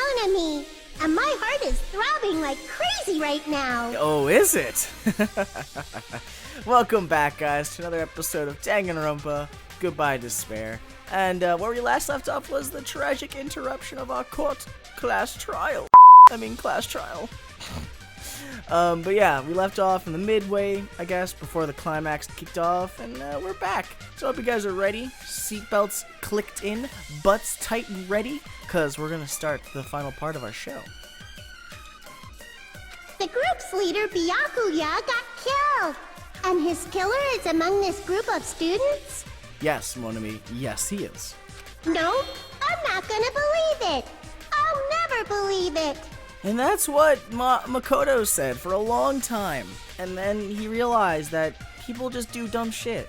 Monami, and my heart is throbbing like crazy right now. Oh, is it? Welcome back, guys, to another episode of Danganronpa, Goodbye Despair. And where we last left off was the tragic interruption of our class trial. But yeah, we left off in the midway, I guess, before the climax kicked off, and we're back. So I hope you guys are ready, seatbelts clicked in, butts tight and ready, because we're going to start the final part of our show. The group's leader, Byakuya, got killed, and his killer is among this group of students? Yes, Monami, yes he is. No, I'm not gonna believe it. I'll never believe it. And that's what Makoto said for a long time. And then he realized that people just do dumb shit.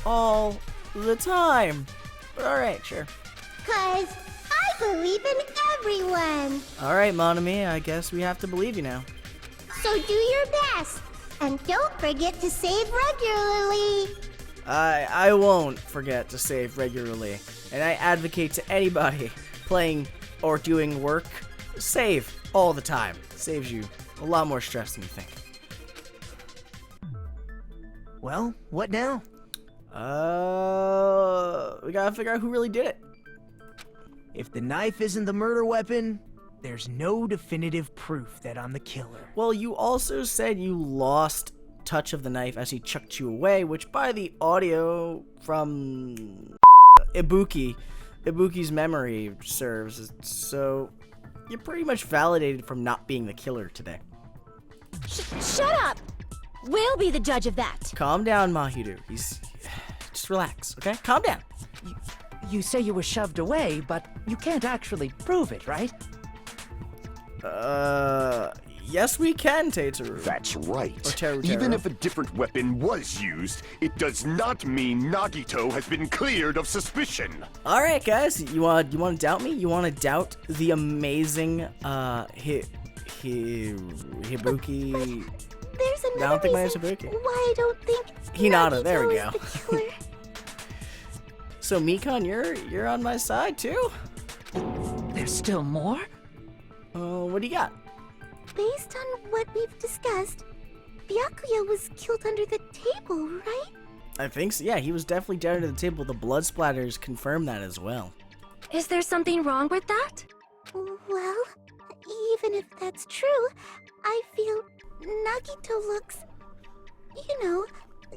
All the time. But alright, sure. 'Cause I believe in everyone. Alright, Monami, I guess we have to believe you now. So do your best. And don't forget to save regularly. I won't forget to save regularly. And I advocate to anybody playing or doing work, save all the time. Saves you a lot more stress than you think. Well, what now? We gotta figure out who really did it. If the knife isn't the murder weapon, there's no definitive proof that I'm the killer. Well, you also said you lost touch of the knife as he chucked you away, which by the audio from Ibuki's memory serves, so you're pretty much validated from not being the killer today. Shut up! We'll be the judge of that. Calm down, Mahiru. Just relax, okay? Calm down. You say you were shoved away, but you can't actually prove it, right? Yes we can, Tofuru. That's right. Or Teru. Even if a different weapon was used, it does not mean Nagito has been cleared of suspicion. All right, guys, you want to doubt me? You want to doubt the amazing Hibuki? There's I don't another think my name's reason Hibuki. why I don't think Hinata, there we Nagito go. is the killer. So Mikan, you're on my side too. There's still more? What do you got? Based on what we've discussed, Byakuya was killed under the table, right? I think so. Yeah, he was definitely down to the table. The blood splatters confirm that as well. Is there something wrong with that? Well, even if that's true, I feel Nagito looks,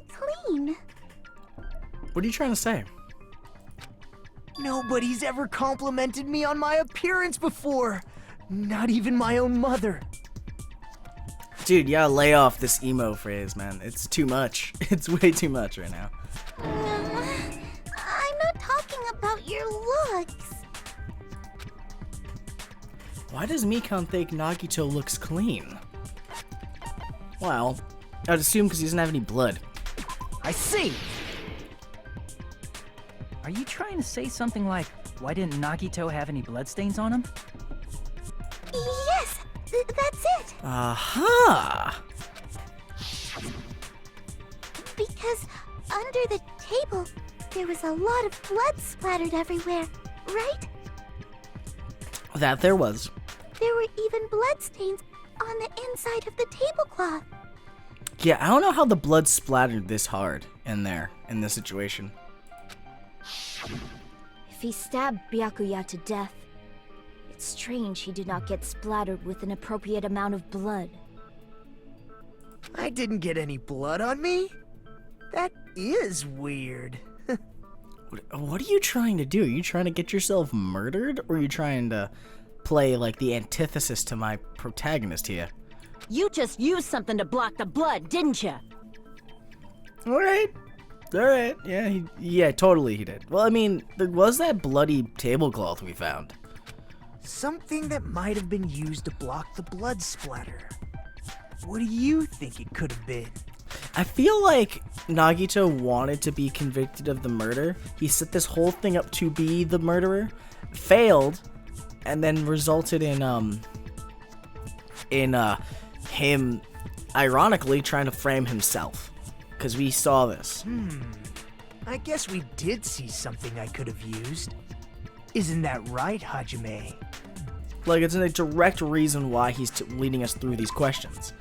clean. What are you trying to say? Nobody's ever complimented me on my appearance before. Not even my own mother. Dude, you gotta lay off this emo phrase, man. It's too much. It's way too much right now. I'm not talking about your looks. Why does Mikan think Nagito looks clean? Well, I'd assume because he doesn't have any blood. I see! Are you trying to say something like, why didn't Nagito have any bloodstains on him? Yes, that's it. Aha! Because under the table, there was a lot of blood splattered everywhere, right? That there was. There were even bloodstains on the inside of the tablecloth. Yeah, I don't know how the blood splattered this hard in this situation. If he stabbed Byakuya to death, it's strange he did not get splattered with an appropriate amount of blood. I didn't get any blood on me? That is weird. What are you trying to do? Are you trying to get yourself murdered? Or are you trying to play like the antithesis to my protagonist here? You just used something to block the blood, didn't you? Alright, yeah, totally he did. Well, I mean, there was that bloody tablecloth we found. Something that might have been used to block the blood splatter. What do you think it could have been? I feel like Nagito wanted to be convicted of the murder. He set this whole thing up to be the murderer, failed, and then resulted in him ironically trying to frame himself. Because we saw this. I guess we did see something I could have used. Isn't that right, Hajime? Like, it's a direct reason why he's leading us through these questions.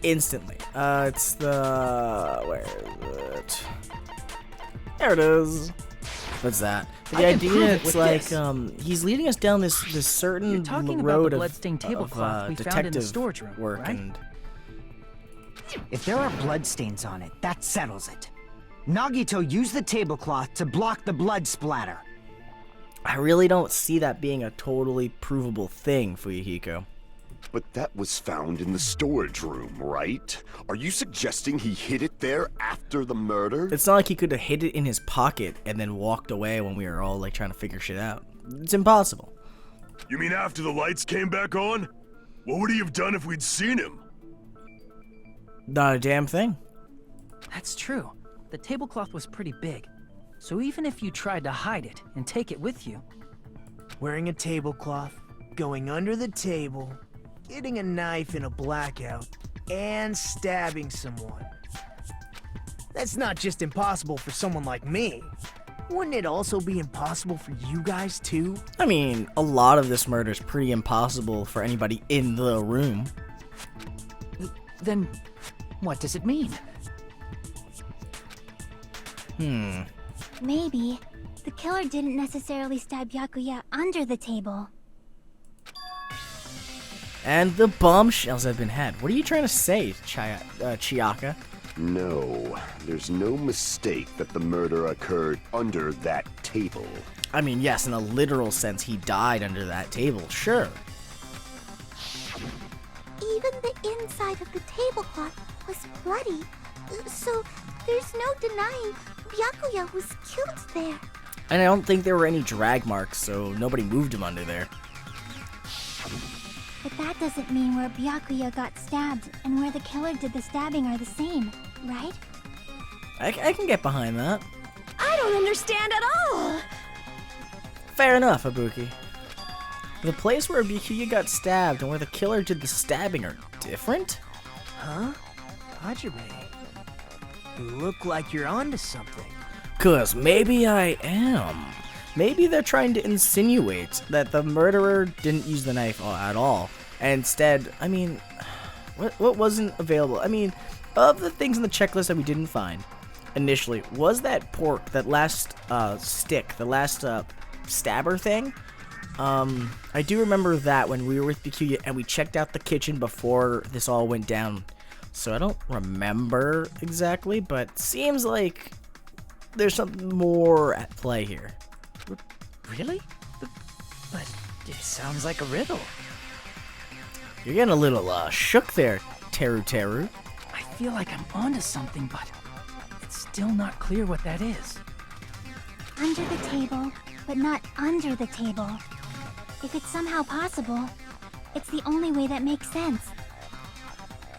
Instantly. It's the... Where is it? There it is. What's that? The idea it's like, he's leading us down this certain road of detective storage room, work, right? and... If there are bloodstains on it, that settles it. Nagito used the tablecloth to block the blood splatter. I really don't see that being a totally provable thing, Fuyuhiko. But that was found in the storage room, right? Are you suggesting he hid it there after the murder? It's not like he could have hid it in his pocket and then walked away when we were all like trying to figure shit out. It's impossible. You mean after the lights came back on? What would he have done if we'd seen him? Not a damn thing. That's true. The tablecloth was pretty big. So even if you tried to hide it and take it with you... Wearing a tablecloth, going under the table, getting a knife in a blackout, and stabbing someone. That's not just impossible for someone like me. Wouldn't it also be impossible for you guys too? I mean, a lot of this murder is pretty impossible for anybody in the room. Then what does it mean? Maybe the killer didn't necessarily stab Byakuya under the table. And the bombshells have been had. What are you trying to say, Chiaka? No, there's no mistake that the murder occurred under that table. I mean, yes, in a literal sense, he died under that table, sure. Even the inside of the tablecloth was bloody, so there's no denying Byakuya was killed there. And I don't think there were any drag marks, so nobody moved him under there. But that doesn't mean where Byakuya got stabbed and where the killer did the stabbing are the same, right? I can get behind that. I don't understand at all! Fair enough, Ibuki. The place where Byakuya got stabbed and where the killer did the stabbing are different? Huh? Hajime, you look like you're onto something. 'Cause maybe I am. Maybe they're trying to insinuate that the murderer didn't use the knife at all. And instead, I mean, what wasn't available? I mean, of the things in the checklist that we didn't find initially, was that pork, that last stick, the last stabber thing? I do remember that when we were with Byakuya and we checked out the kitchen before this all went down. So I don't remember exactly, but seems like there's something more at play here. Really? But it sounds like a riddle. You're getting a little shook there, Teru. I feel like I'm onto something, but it's still not clear what that is. Under the table, but not under the table. If it's somehow possible, it's the only way that makes sense.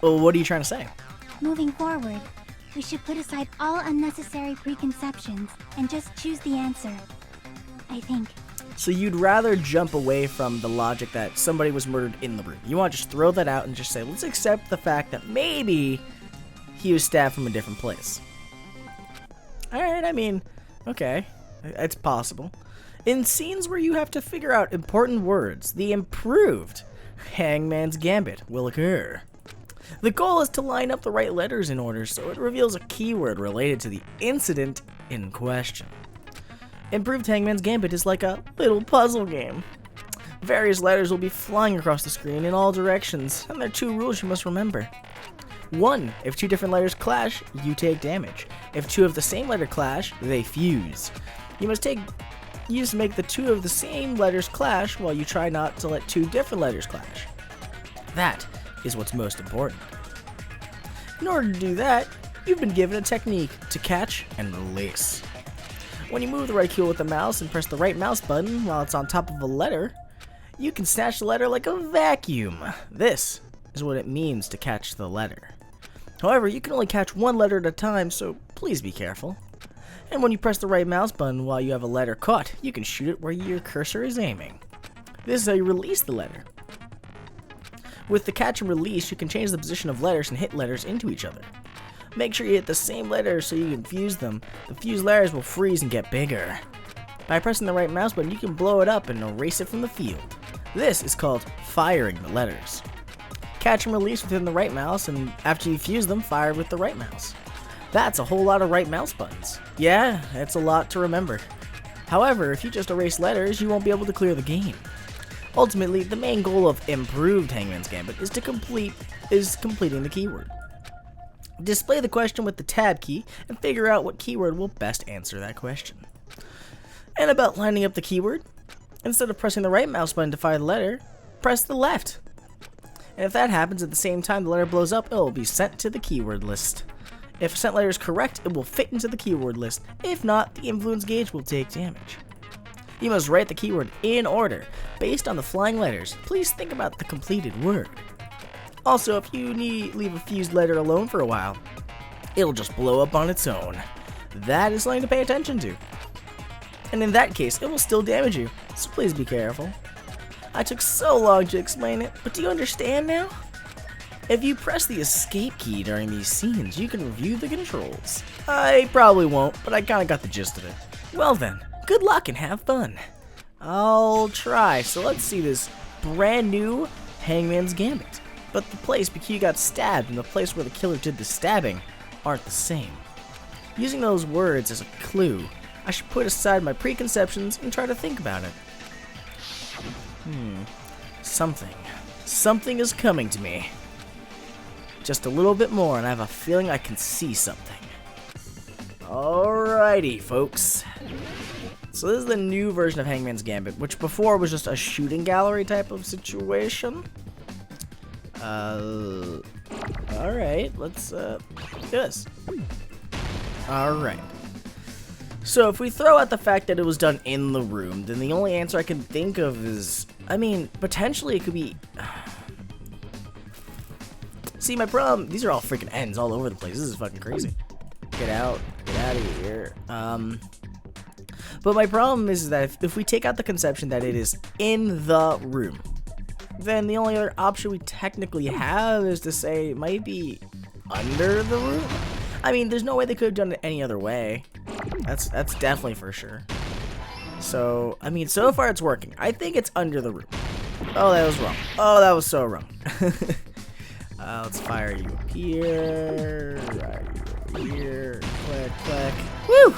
Well, what are you trying to say? Moving forward, we should put aside all unnecessary preconceptions and just choose the answer. I think. So you'd rather jump away from the logic that somebody was murdered in the room. You want to just throw that out and just say, let's accept the fact that maybe he was stabbed from a different place. Alright, I mean, okay. It's possible. In scenes where you have to figure out important words, the improved Hangman's Gambit will occur. The goal is to line up the right letters in order so it reveals a keyword related to the incident in question. Improved Hangman's Gambit is like a little puzzle game. Various letters will be flying across the screen in all directions, and there are 2 rules you must remember. 1. If 2 different letters clash, you take damage. If 2 of the same letter clash, they fuse. You must make the 2 of the same letters clash while you try not to let 2 different letters clash. That is what's most important. In order to do that, you've been given a technique to catch and release. When you move the right key with the mouse and press the right mouse button while it's on top of a letter, you can snatch the letter like a vacuum. This is what it means to catch the letter. However, you can only catch 1 letter at a time, so please be careful. And when you press the right mouse button while you have a letter caught, you can shoot it where your cursor is aiming. This is how you release the letter. With the catch and release, you can change the position of letters and hit letters into each other. Make sure you hit the same letters so you can fuse them. The fused letters will freeze and get bigger. By pressing the right mouse button, you can blow it up and erase it from the field. This is called firing the letters. Catch and release within the right mouse, and after you fuse them, fire with the right mouse. That's a whole lot of right mouse buttons. Yeah, it's a lot to remember. However, if you just erase letters, you won't be able to clear the game. Ultimately, the main goal of improved Hangman's Gambit is completing the keyword. Display the question with the tab key and figure out what keyword will best answer that question. And about lining up the keyword, instead of pressing the right mouse button to fire the letter, press the left. And if that happens at the same time the letter blows up, it will be sent to the keyword list. If sent letter is correct, it will fit into the keyword list. If not, the influence gauge will take damage. You must write the keyword in order. Based on the flying letters, please think about the completed word. Also, if you leave a fused letter alone for a while, it'll just blow up on its own. That is something to pay attention to. And in that case, it will still damage you, so please be careful. I took so long to explain it, but do you understand now? If you press the escape key during these scenes, you can review the controls. I probably won't, but I kinda got the gist of it. Well then, good luck and have fun. I'll try, so let's see this brand new Hangman's Gambit. But the place BQ got stabbed and the place where the killer did the stabbing aren't the same. Using those words as a clue, I should put aside my preconceptions and try to think about it. Something is coming to me. Just a little bit more and I have a feeling I can see something. Alrighty, folks. So this is the new version of Hangman's Gambit, which before was just a shooting gallery type of situation. Alright, let's do this. Alright. So if we throw out the fact that it was done in the room, then the only answer I can think of is, potentially it could be... See, my problem, these are all freaking ends all over the place. This is fucking crazy. Get out of here. But my problem is that if we take out the conception that it is in the room, then the only other option we technically have is to say it might be under the room. There's no way they could have done it any other way. That's definitely for sure. So, so far it's working. I think it's under the room. Oh, that was wrong. Oh, that was so wrong. Let's fire you up here. Fire you over here. Click, click. Woo!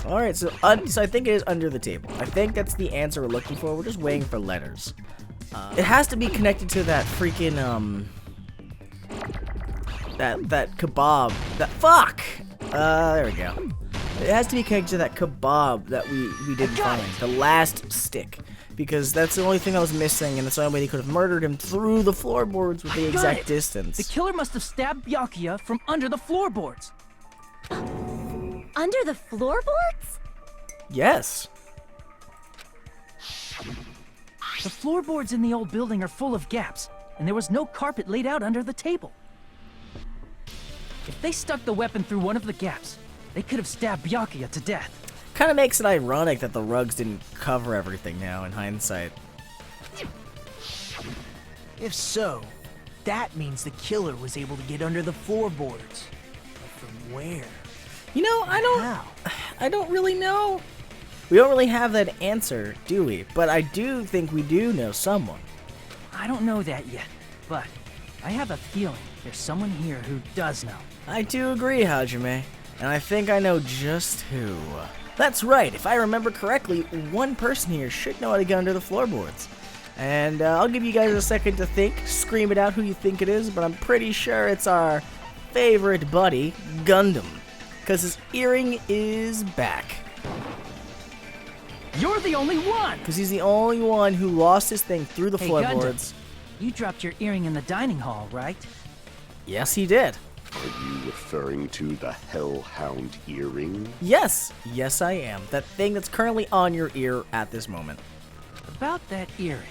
Alright, so I think it is under the table. I think that's the answer we're looking for. We're just waiting for letters. It has to be connected to that freaking, that kebab. Fuck! There we go. It has to be connected to that kebab that we didn't find. The last stick. Because that's the only thing that was missing, and that's the only way they could have murdered him through the floorboards with the exact distance. The killer must have stabbed Byakuya from under the floorboards. Under the floorboards? Yes. The floorboards in the old building are full of gaps, and there was no carpet laid out under the table. If they stuck the weapon through one of the gaps, they could have stabbed Byakuya to death. Kind of makes it ironic that the rugs didn't cover everything now, in hindsight. If so, that means the killer was able to get under the floorboards. But from where? You know, How? I don't really know. We don't really have that answer, do we? But I do think we do know someone. I don't know that yet, but I have a feeling there's someone here who does know. I do agree, Hajime, and I think I know just who. That's right, if I remember correctly, one person here should know how to get under the floorboards. And I'll give you guys a second to think, scream it out who you think it is, but I'm pretty sure it's our favorite buddy, Gundam. Because his earring is back. You're the only one! Because he's the only one who lost his thing through the floorboards. Gundam, you dropped your earring in the dining hall, right? Yes, he did. Are you referring to the Hellhound earring? Yes, I am. That thing that's currently on your ear at this moment. About that earring.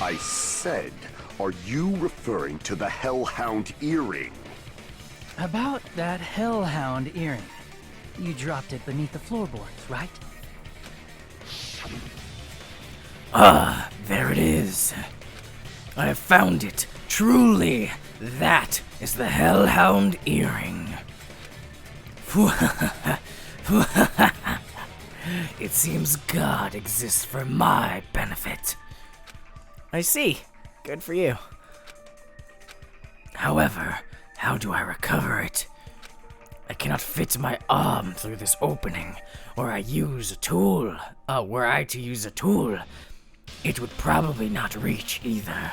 I said, are you referring to the Hellhound earring? About that Hellhound earring. You dropped it beneath the floorboards, right? Ah, there it is. I have found it. Truly, that is the Hellhound earring. It seems God exists for my benefit. I see. Good for you. However, how do I recover it? I cannot fit my arm through this opening, or I use a tool. Were I to use a tool, it would probably not reach either.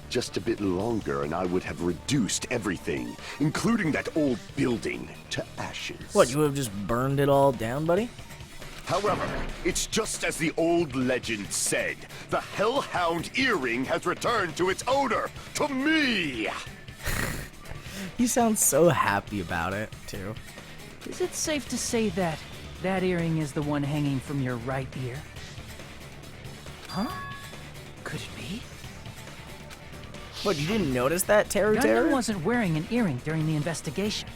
Just a bit longer and I would have reduced everything, including that old building, to ashes. What, you would have just burned it all down, buddy? However, it's just as the old legend said. The Hellhound earring has returned to its owner, to me! You sound so happy about it, too. Is it safe to say that that earring is the one hanging from your right ear? Huh? Could it be? What, you didn't notice that, Teru Gundam wasn't wearing an earring during the investigation.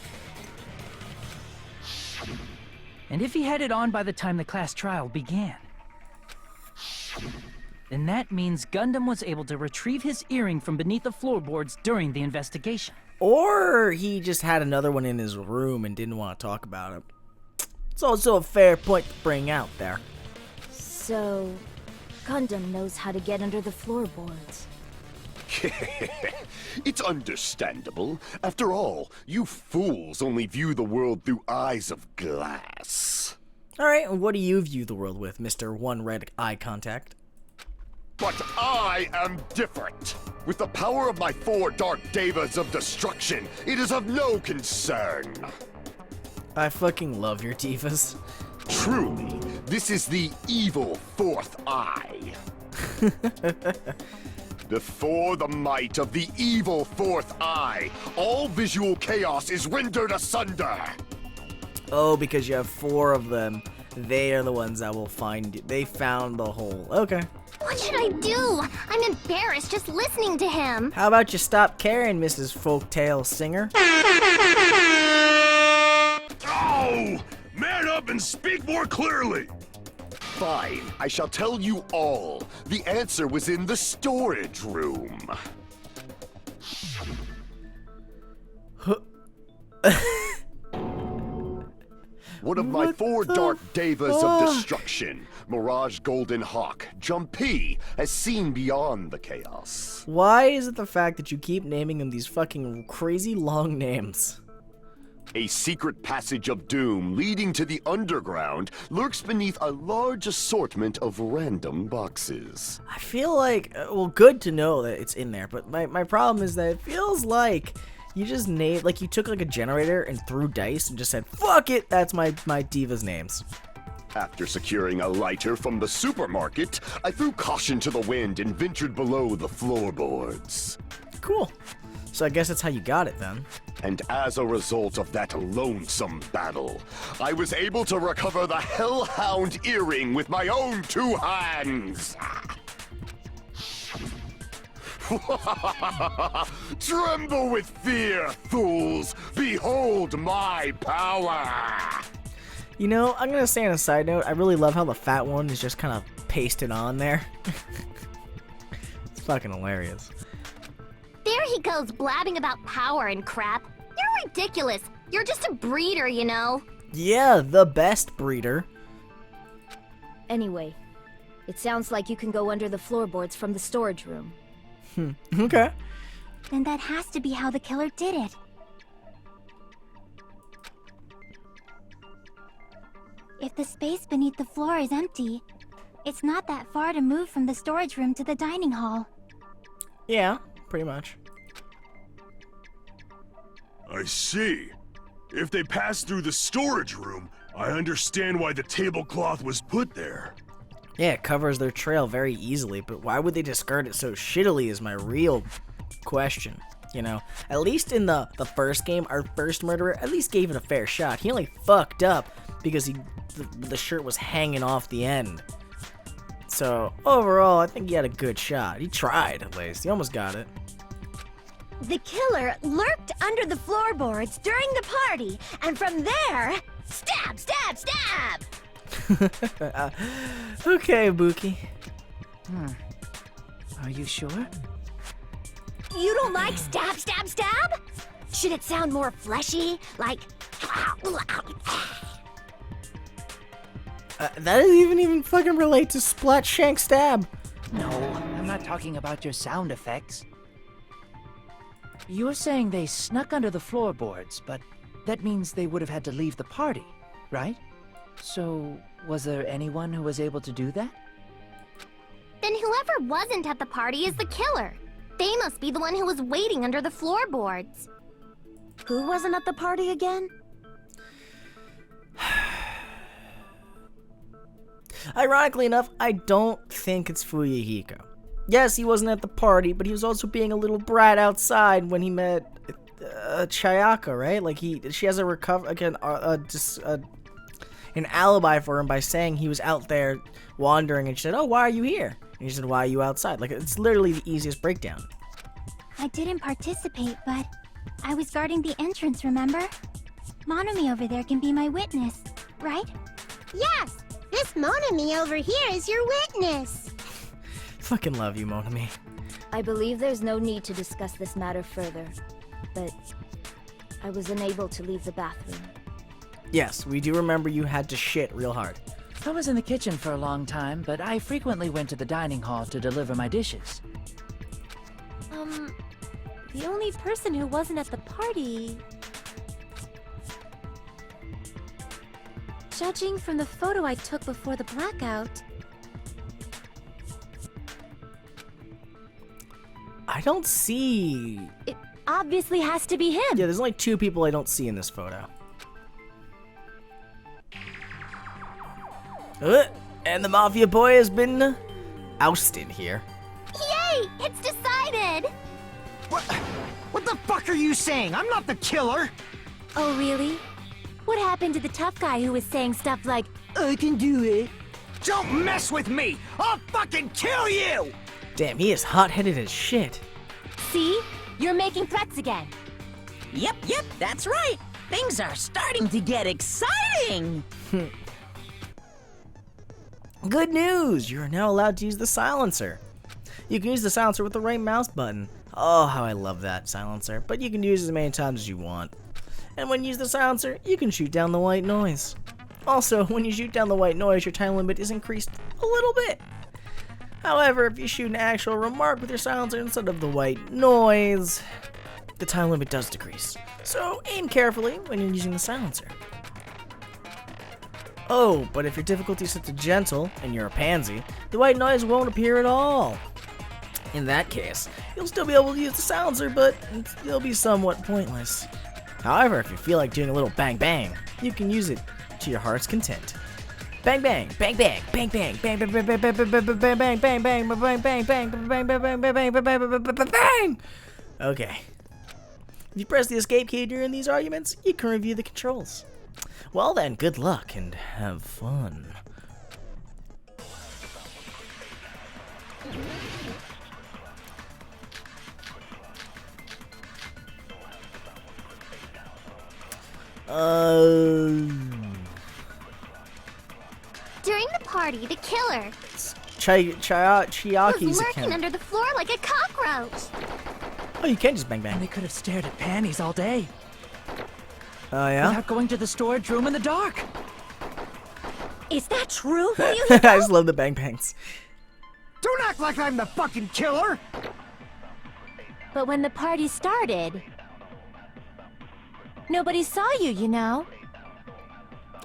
And if he had it on by the time the class trial began, then that means Gundam was able to retrieve his earring from beneath the floorboards during the investigation. Or he just had another one in his room and didn't want to talk about it. It's also a fair point to bring out there. So, Gundam knows how to get under the floorboards. It's understandable. After all, you fools only view the world through eyes of glass. Alright, and what do you view the world with, Mr. One Red Eye Contact? But I am different. With the power of my 4 dark devas of destruction, it is of no concern. I fucking love your divas. Truly, this is the evil 4th eye. Before the might of the evil 4th eye, all visual chaos is rendered asunder. Oh, because you have 4 of them. They are the ones that will find you. They found the hole. Okay. What should I do? I'm embarrassed just listening to him. How about you stop caring, Mrs. Folktale Singer? Oh! Man up and speak more clearly! Fine, I shall tell you all. The answer was in the storage room. One of my 4 dark devas of destruction, Mirage Golden Hawk, Jumpy, has seen beyond the chaos. Why is it the fact that you keep naming them these fucking crazy long names? A secret passage of doom leading to the underground lurks beneath a large assortment of random boxes. I feel like, well, good to know that it's in there, but my problem is that it feels like you just named, like you took like a generator and threw dice and just said, fuck it, that's my diva's names. After securing a lighter from the supermarket, I threw caution to the wind and ventured below the floorboards. Cool. So I guess that's how you got it then. And as a result of that lonesome battle, I was able to recover the Hellhound earring with my own 2 hands. Tremble with fear, fools! Behold my power! You know, I'm gonna say on a side note, I really love how the fat one is just kind of pasted on there. It's fucking hilarious. There he goes blabbing about power and crap. You're ridiculous. You're just a breeder, you know. Yeah, the best breeder. Anyway, it sounds like you can go under the floorboards from the storage room. Okay. Then that has to be how the killer did it. If the space beneath the floor is empty, it's not that far to move from the storage room to the dining hall. Yeah, pretty much. I see. If they passed through the storage room, I understand why the tablecloth was put there. Yeah, it covers their trail very easily, but why would they discard it so shittily is my real question. You know, at least in the first game, our first murderer at least gave it a fair shot. He only fucked up because the shirt was hanging off the end. So, overall, I think he had a good shot. He tried, at least. He almost got it. The killer lurked under the floorboards during the party, and from there, stab, stab, stab! Okay, Buki. Are you sure? You don't like stab, stab, stab? Should it sound more fleshy? Like That doesn't even fucking relate to splat, shank, stab. No, I'm not talking about your sound effects. You were saying they snuck under the floorboards, but that means they would have had to leave the party, right? So, was there anyone who was able to do that? Then whoever wasn't at the party is the killer. They must be the one who was waiting under the floorboards. Who wasn't at the party again? Ironically enough, I don't think it's Fuyuhiko. Yes, he wasn't at the party, but he was also being a little brat outside when he met Chayaka, right? Like she has an alibi for him by saying he was out there wandering, and she said, "Oh, why are you here?" And he said, "Why are you outside?" Like, it's literally the easiest breakdown. I didn't participate, but I was guarding the entrance, remember? Monomi over there can be my witness, right? Yes! This Monomi over here is your witness! Fucking love you, Monomi. I believe there's no need to discuss this matter further, but I was unable to leave the bathroom. Yes, we do remember you had to shit real hard. I was in the kitchen for a long time, but I frequently went to the dining hall to deliver my dishes. The only person who wasn't at the party... Judging from the photo I took before the blackout... I don't see... It obviously has to be him! Yeah, there's only 2 people I don't see in this photo. And the Mafia boy has been ousted here. Yay! It's decided! What the fuck are you saying? I'm not the killer! Oh, really? What happened to the tough guy who was saying stuff like, I can do it. Don't mess with me! I'll fucking kill you! Damn, he is hot-headed as shit. see? You're making threats again. Yep, that's right. Things are starting to get exciting. Good news! You are now allowed to use the silencer. You can use the silencer with the right mouse button. Oh, how I love that silencer. But you can use it as many times as you want. And when you use the silencer, you can shoot down the white noise. Also, when you shoot down the white noise, your time limit is increased a little bit. However, if you shoot an actual remark with your silencer instead of the white noise, the time limit does decrease. So aim carefully when you're using the silencer. Oh, but if your difficulty is set to gentle, and you're a pansy, the white noise won't appear at all. In that case, you'll still be able to use the silencer, but it'll be somewhat pointless. However, if you feel like doing a little bang bang, you can use it to your heart's content. Bang bang, bang bang, bang bang, bang bang bang bang bang bang bang bang bang bang bang bang bang bang bang bang bang bang. Okay. If you press the escape key during these arguments, you can review the controls. Well then, good luck and have fun. During the party, the killer Chiaki's was lurking account. under the floor like a cockroach. Oh, you can just bang bang. They could have stared at panties all day Oh yeah? without going to the storage room in the dark. Is that true? I just love the bang bangs. Don't act like I'm the fucking killer! But when the party started, nobody saw you, you know.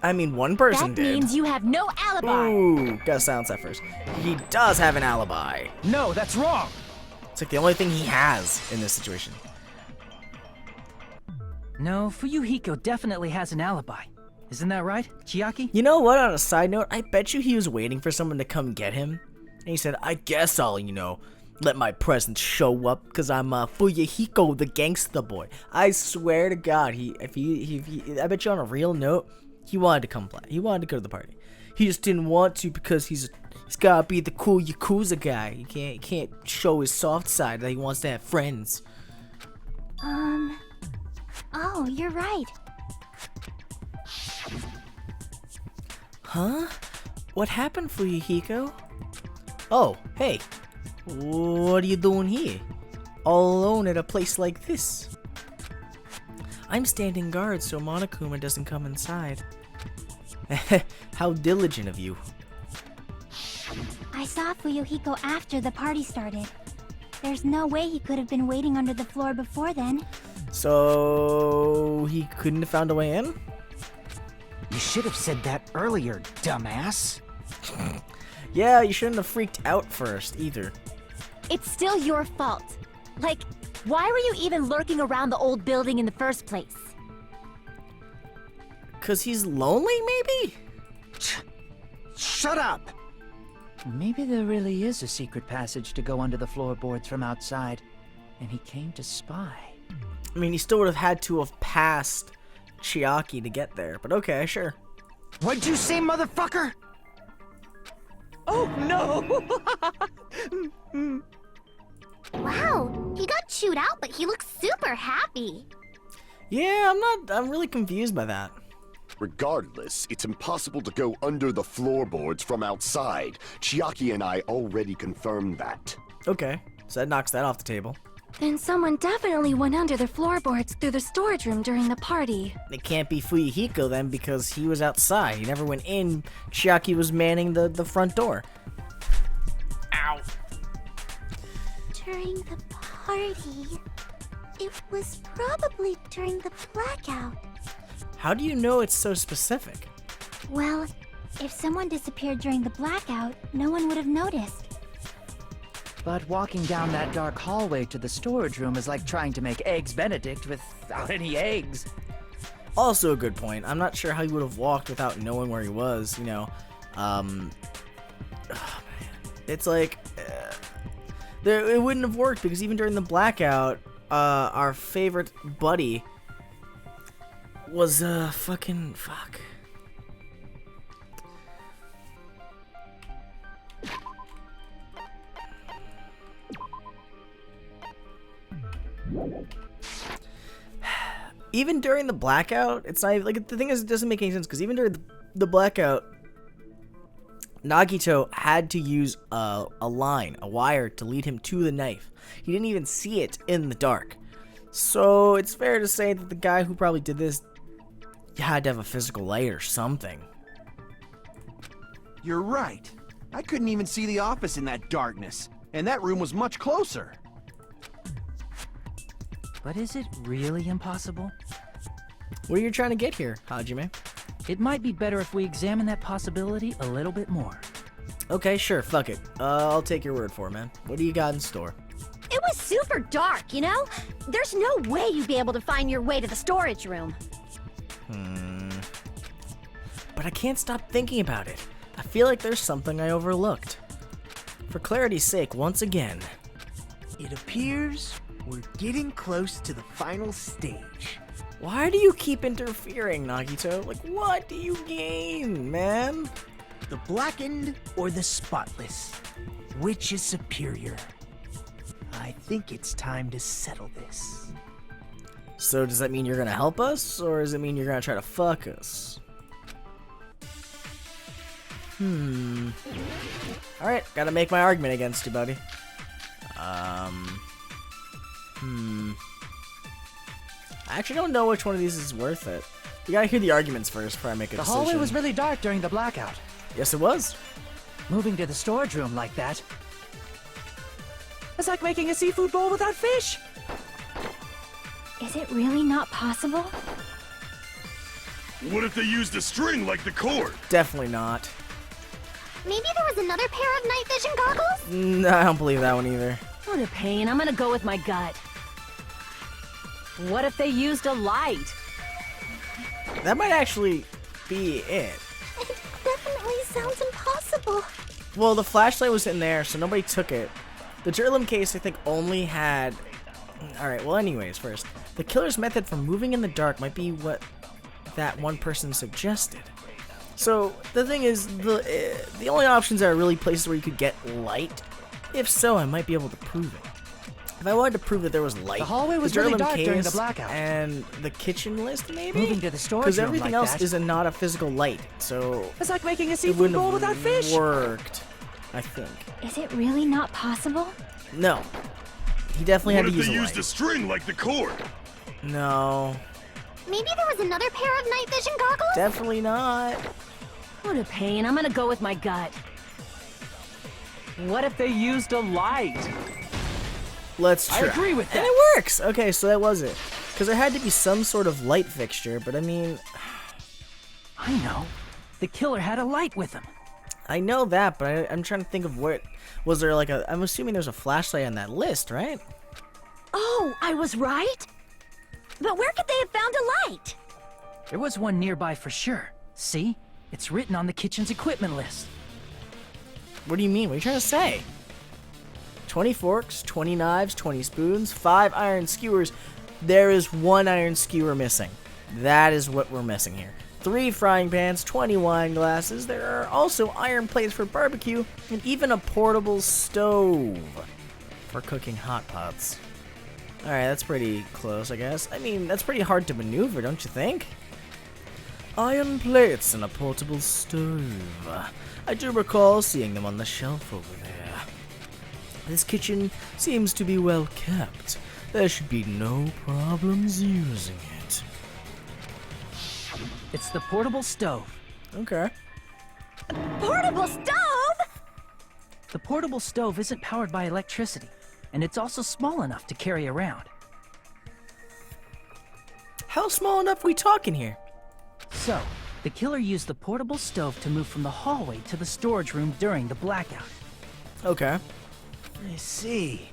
I mean, one person That did. means you have no alibi. Ooh, gotta silence that first. He does have an alibi. No, that's wrong! It's like the only thing he has in this situation. No, Fuyuhiko definitely has an alibi. Isn't that right, Chiaki? You know what, on a side note, I bet you he was waiting for someone to come get him. And he said, I guess I'll, let my presence show up, because I'm Fuyuhiko, the gangsta boy. I swear to God, I bet you on a real note, he wanted to come play. He wanted to go to the party. He just didn't want to because he's gotta be the cool Yakuza guy. He can't show his soft side that he wants to have friends. Oh, you're right. Huh? What happened, Fuyuhiko? Oh, hey. What are you doing here? All alone at a place like this? I'm standing guard so Monokuma doesn't come inside. How diligent of you. I saw Fuyuhiko after the party started. There's no way he could have been waiting under the floor before then. So he couldn't have found a way in? You should have said that earlier, dumbass. Yeah, you shouldn't have freaked out first, either. It's still your fault. Like, why were you even lurking around the old building in the first place? 'Cause he's lonely, maybe? Shut up! Maybe there really is a secret passage to go under the floorboards from outside, and he came to spy. I mean, he still would have had to have passed Chiaki to get there, but okay, sure. What'd you say, motherfucker? Oh no! Wow, he got chewed out, but he looks super happy. Yeah, I'm really confused by that. Regardless, it's impossible to go under the floorboards from outside. Chiaki and I already confirmed that. Okay, so that knocks that off the table. Then someone definitely went under the floorboards through the storage room during the party. It can't be Fuyuhiko then because he was outside. He never went in. Chiaki was manning the front door. Ow. During the party. It was probably during the blackout. How do you know it's so specific? Well, if someone disappeared during the blackout, no one would have noticed. But walking down that dark hallway to the storage room is like trying to make Eggs Benedict without any eggs. Also a good point. I'm not sure how he would have walked without knowing where he was, you know. Oh, man. It's like... it wouldn't have worked because even during the blackout, our favorite buddy was, fucking... Fuck. Even during the blackout, it's not even, like, the thing is, it doesn't make any sense because even during the blackout, Nagito had to use a wire to lead him to the knife. He didn't even see it in the dark. So it's fair to say that the guy who probably did this had to have a physical light or something. You're right. I couldn't even see the office in that darkness, and that room was much closer. But is it really impossible? What are you trying to get here, Hajime? It might be better if we examine that possibility a little bit more. Okay, sure, fuck it. I'll take your word for it, man. What do you got in store? It was super dark, you know? There's no way you'd be able to find your way to the storage room. But I can't stop thinking about it. I feel like there's something I overlooked. For clarity's sake, once again. It appears we're getting close to the final stage. Why do you keep interfering, Nagito? Like, what do you gain, man? The blackened or the spotless? Which is superior? I think it's time to settle this. So does that mean you're gonna help us, or does it mean you're gonna try to fuck us? Alright, gotta make my argument against you, buddy. I actually don't know which one of these is worth it. You gotta hear the arguments first before I make a decision. The hallway was really dark during the blackout. Yes, it was. Moving to the storage room like that. It's like making a seafood bowl without fish. Is it really not possible? What if they used a string like the cord? Definitely not. Maybe there was another pair of night vision goggles? No, I don't believe that one either. What a pain. I'm gonna go with my gut. What if they used a light? That might actually be it. It definitely sounds impossible. Well, the flashlight was in there, so nobody took it. The Durlam case, I think, only had... Alright, well, anyways, first. The killer's method for moving in the dark might be what that one person suggested. So, the thing is, the only options are really places where you could get light. If so, I might be able to prove it. If I wanted to prove that there was light, The hallway was really Durlam dark during the case blackout. And the kitchen list, maybe? Moving to the storage Because room everything like else that. is not a physical light, so It's like making a it seafood wouldn't bowl have without fish. worked, I think. Is it really not possible? No. He definitely What had if to use they a used a light. string like the cord? No. Maybe there was another pair of night vision goggles? Definitely not. What a pain. I'm gonna go with my gut. What if they used a light? Let's try. I agree with that. And it works! Okay, so that was it. Because there had to be some sort of light fixture, but I mean... I know. The killer had a light with him. I know that, but I'm trying to think of what... Was there like a... I'm assuming there's a flashlight on that list, right? Oh, I was right? But where could they have found a light? There was one nearby for sure. See? It's written on the kitchen's equipment list. What do you mean? What are you trying to say? 20 forks, 20 knives, 20 spoons, 5 iron skewers. There is 1 iron skewer missing. That is what we're missing here. 3 frying pans, 20 wine glasses. There are also iron plates for barbecue, and even a portable stove for cooking hot pots. Alright, that's pretty close, I guess. I mean, that's pretty hard to maneuver, don't you think? Iron plates and a portable stove. I do recall seeing them on the shelf over there. This kitchen seems to be well kept. There should be no problems using it. It's the portable stove. Okay. Portable stove? The portable stove isn't powered by electricity, and it's also small enough to carry around. How small enough are we talking here? So, the killer used the portable stove to move from the hallway to the storage room during the blackout. Okay. I see.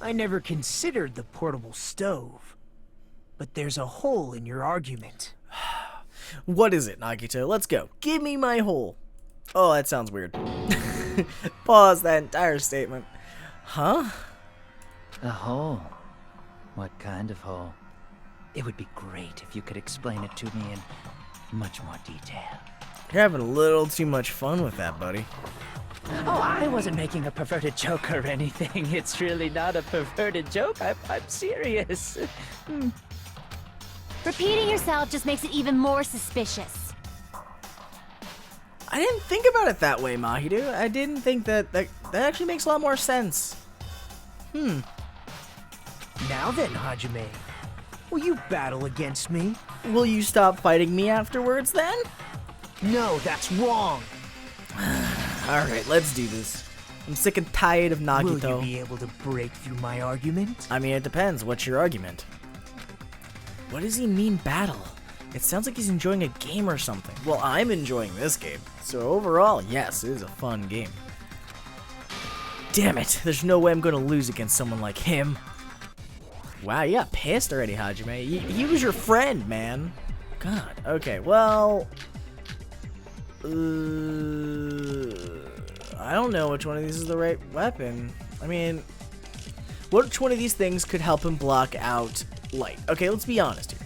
I never considered the portable stove. But there's a hole in your argument. What is it, Nagito? Let's go. Give me my hole. Oh, that sounds weird. Pause that entire statement. Huh? A hole? What kind of hole? It would be great if you could explain it to me in much more detail. You're having a little too much fun with that, buddy. Oh, I wasn't making a perverted joke or anything. It's really not a perverted joke. I'm serious. Repeating yourself just makes it even more suspicious. I didn't think about it that way, Mahiru. I didn't think that actually makes a lot more sense. Now then, Hajime. Will you battle against me? Will you stop fighting me afterwards, then? No, that's wrong. Alright, let's do this. I'm sick and tired of Nagito. Will you be able to break through my argument? I mean, it depends. What's your argument? What does he mean, battle? It sounds like he's enjoying a game or something. Well, I'm enjoying this game. So overall, yes, it is a fun game. Damn it, there's no way I'm gonna lose against someone like him. Wow, you got pissed already, Hajime. He was your friend, man. God, okay, well... I don't know which one of these is the right weapon. I mean, which one of these things could help him block out light? Okay, let's be honest here.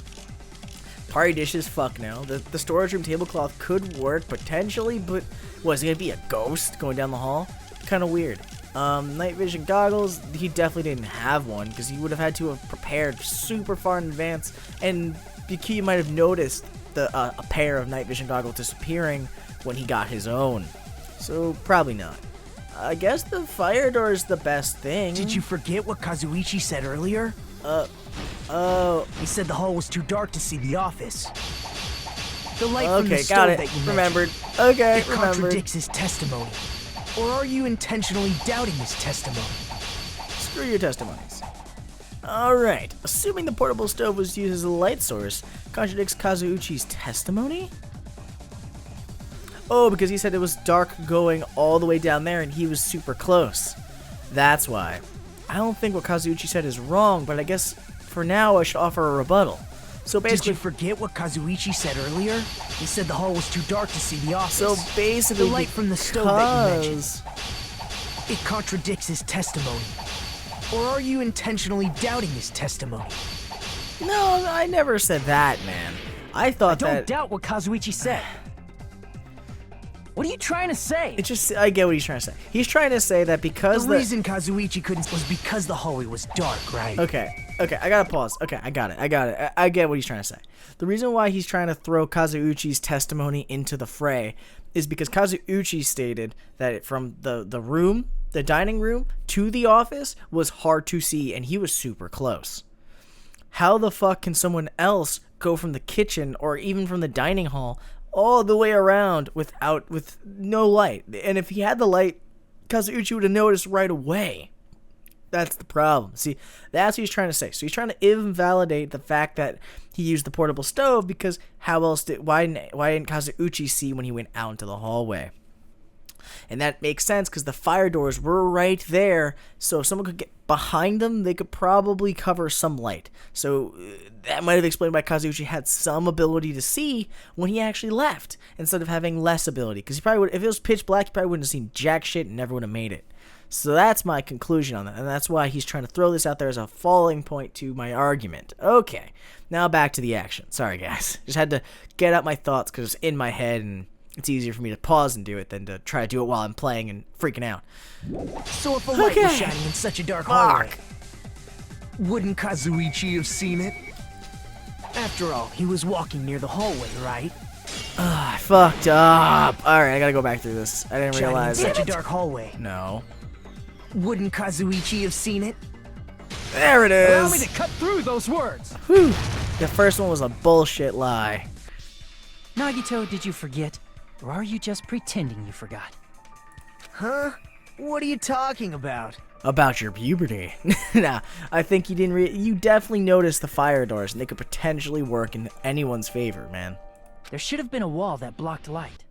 Party dishes, fuck no. The storage room tablecloth could work potentially, but was he gonna be a ghost going down the hall? Kind of weird. Night vision goggles, he definitely didn't have one because he would have had to have prepared super far in advance, and you might have noticed a pair of night vision goggles disappearing when he got his own. So probably not. I guess the fire door is the best thing. Did you forget what Kazuichi said earlier? Oh. He said the hall was too dark to see the office. The light from the Okay, stove got it. that you Remembered. mentioned. Okay, It remembered. contradicts his testimony. Or are you intentionally doubting his testimony? Screw your testimonies. Alright, assuming the portable stove was used as a light source, contradicts Kazuichi's testimony? Oh, because he said it was dark going all the way down there and he was super close. That's why. I don't think what Kazuichi said is wrong, but I guess for now I should offer a rebuttal. So basically, Did you forget what Kazuichi said earlier? He said the hall was too dark to see the office. so basically, the light from the stove that you mentioned. because- It contradicts his testimony. Or are you intentionally doubting his testimony? No, I never said that, man. I thought Don't that... doubt what Kazuichi said. What are you trying to say? It's just, I get what he's trying to say. He's trying to say that because The reason Kazuichi couldn't was because the hallway was dark, right? Okay, I gotta pause. Okay, I got it. I get what he's trying to say. The reason why he's trying to throw Kazuichi's testimony into the fray is because Kazuichi stated that from the room, the dining room, to the office was hard to see, and he was super close. How the fuck can someone else go from the kitchen or even from the dining hall all the way around with no light. And if he had the light, Kazuuchi would have noticed right away. That's the problem. See, that's what he's trying to say. So he's trying to invalidate the fact that he used the portable stove, because why didn't Kazuuchi see when he went out into the hallway? And that makes sense because the fire doors were right there, so if someone could get behind them, they could probably cover some light. So that might have explained why Kazuuchi had some ability to see when he actually left, instead of having less ability. Because he probably would, if it was pitch black, he probably wouldn't have seen jack shit and never would have made it. So that's my conclusion on that, and that's why he's trying to throw this out there as a falling point to my argument. Okay, now back to the action. Sorry, guys. Just had to get out my thoughts because it's in my head, and it's easier for me to pause and do it than to try to do it while I'm playing and freaking out. So if a light was shining in such a dark hallway, wouldn't Kazuichi have seen it? After all, he was walking near the hallway, right? I fucked up. Alright, I gotta go back through this. I didn't realize in such a dark hallway. No. Wouldn't Kazuichi have seen it? There it is. Allow me to cut through those words. Whew. The first one was a bullshit lie. Nagito, did you forget? Or are you just pretending you forgot? Huh? What are you talking about? About your puberty. Nah, I think you didn't you definitely noticed the fire doors, and they could potentially work in anyone's favor, man. There should have been a wall that blocked light.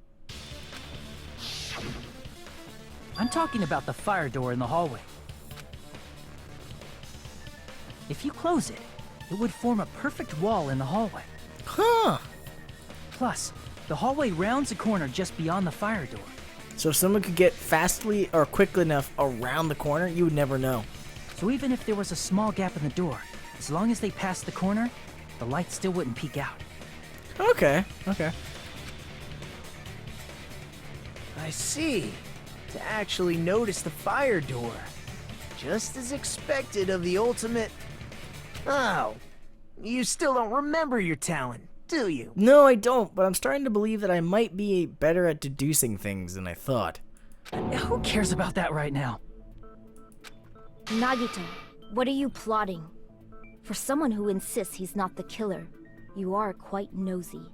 I'm talking about the fire door in the hallway. If you close it, it would form a perfect wall in the hallway. Huh. Plus, the hallway rounds a corner just beyond the fire door. So if someone could get fastly or quickly enough around the corner, you would never know. So even if there was a small gap in the door, as long as they passed the corner, the light still wouldn't peek out. Okay. I see. To actually notice the fire door. Just as expected of the ultimate... Oh, you still don't remember your talent, do you? No, I don't, but I'm starting to believe that I might be better at deducing things than I thought. Who cares about that right now? Nagito, what are you plotting? For someone who insists he's not the killer, you are quite nosy.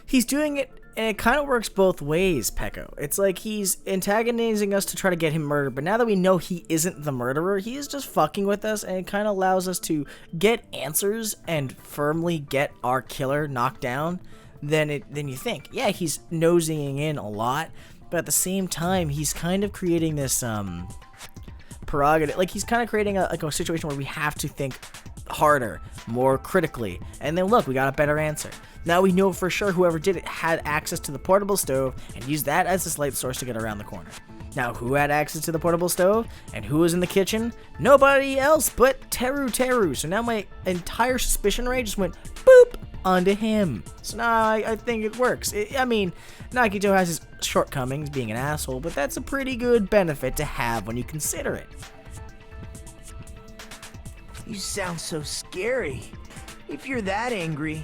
He's doing it, and it kind of works both ways, Peko. It's like he's antagonizing us to try to get him murdered, but now that we know he isn't the murderer, he is just fucking with us, and it kind of allows us to get answers and firmly get our killer knocked down than you think. Yeah, he's nosying in a lot, but at the same time, he's kind of creating this prerogative. Like, he's kind of creating a situation where we have to think harder, more critically, and then look, we got a better answer. Now we know for sure whoever did it had access to the portable stove and used that as his light source to get around the corner. Now, who had access to the portable stove and who was in the kitchen? Nobody else but Teru. So now my entire suspicion ray just went boop onto him. So now I think it works. I mean, Nagito has his shortcomings, being an asshole, but that's a pretty good benefit to have when you consider it. You sound so scary. If you're that angry,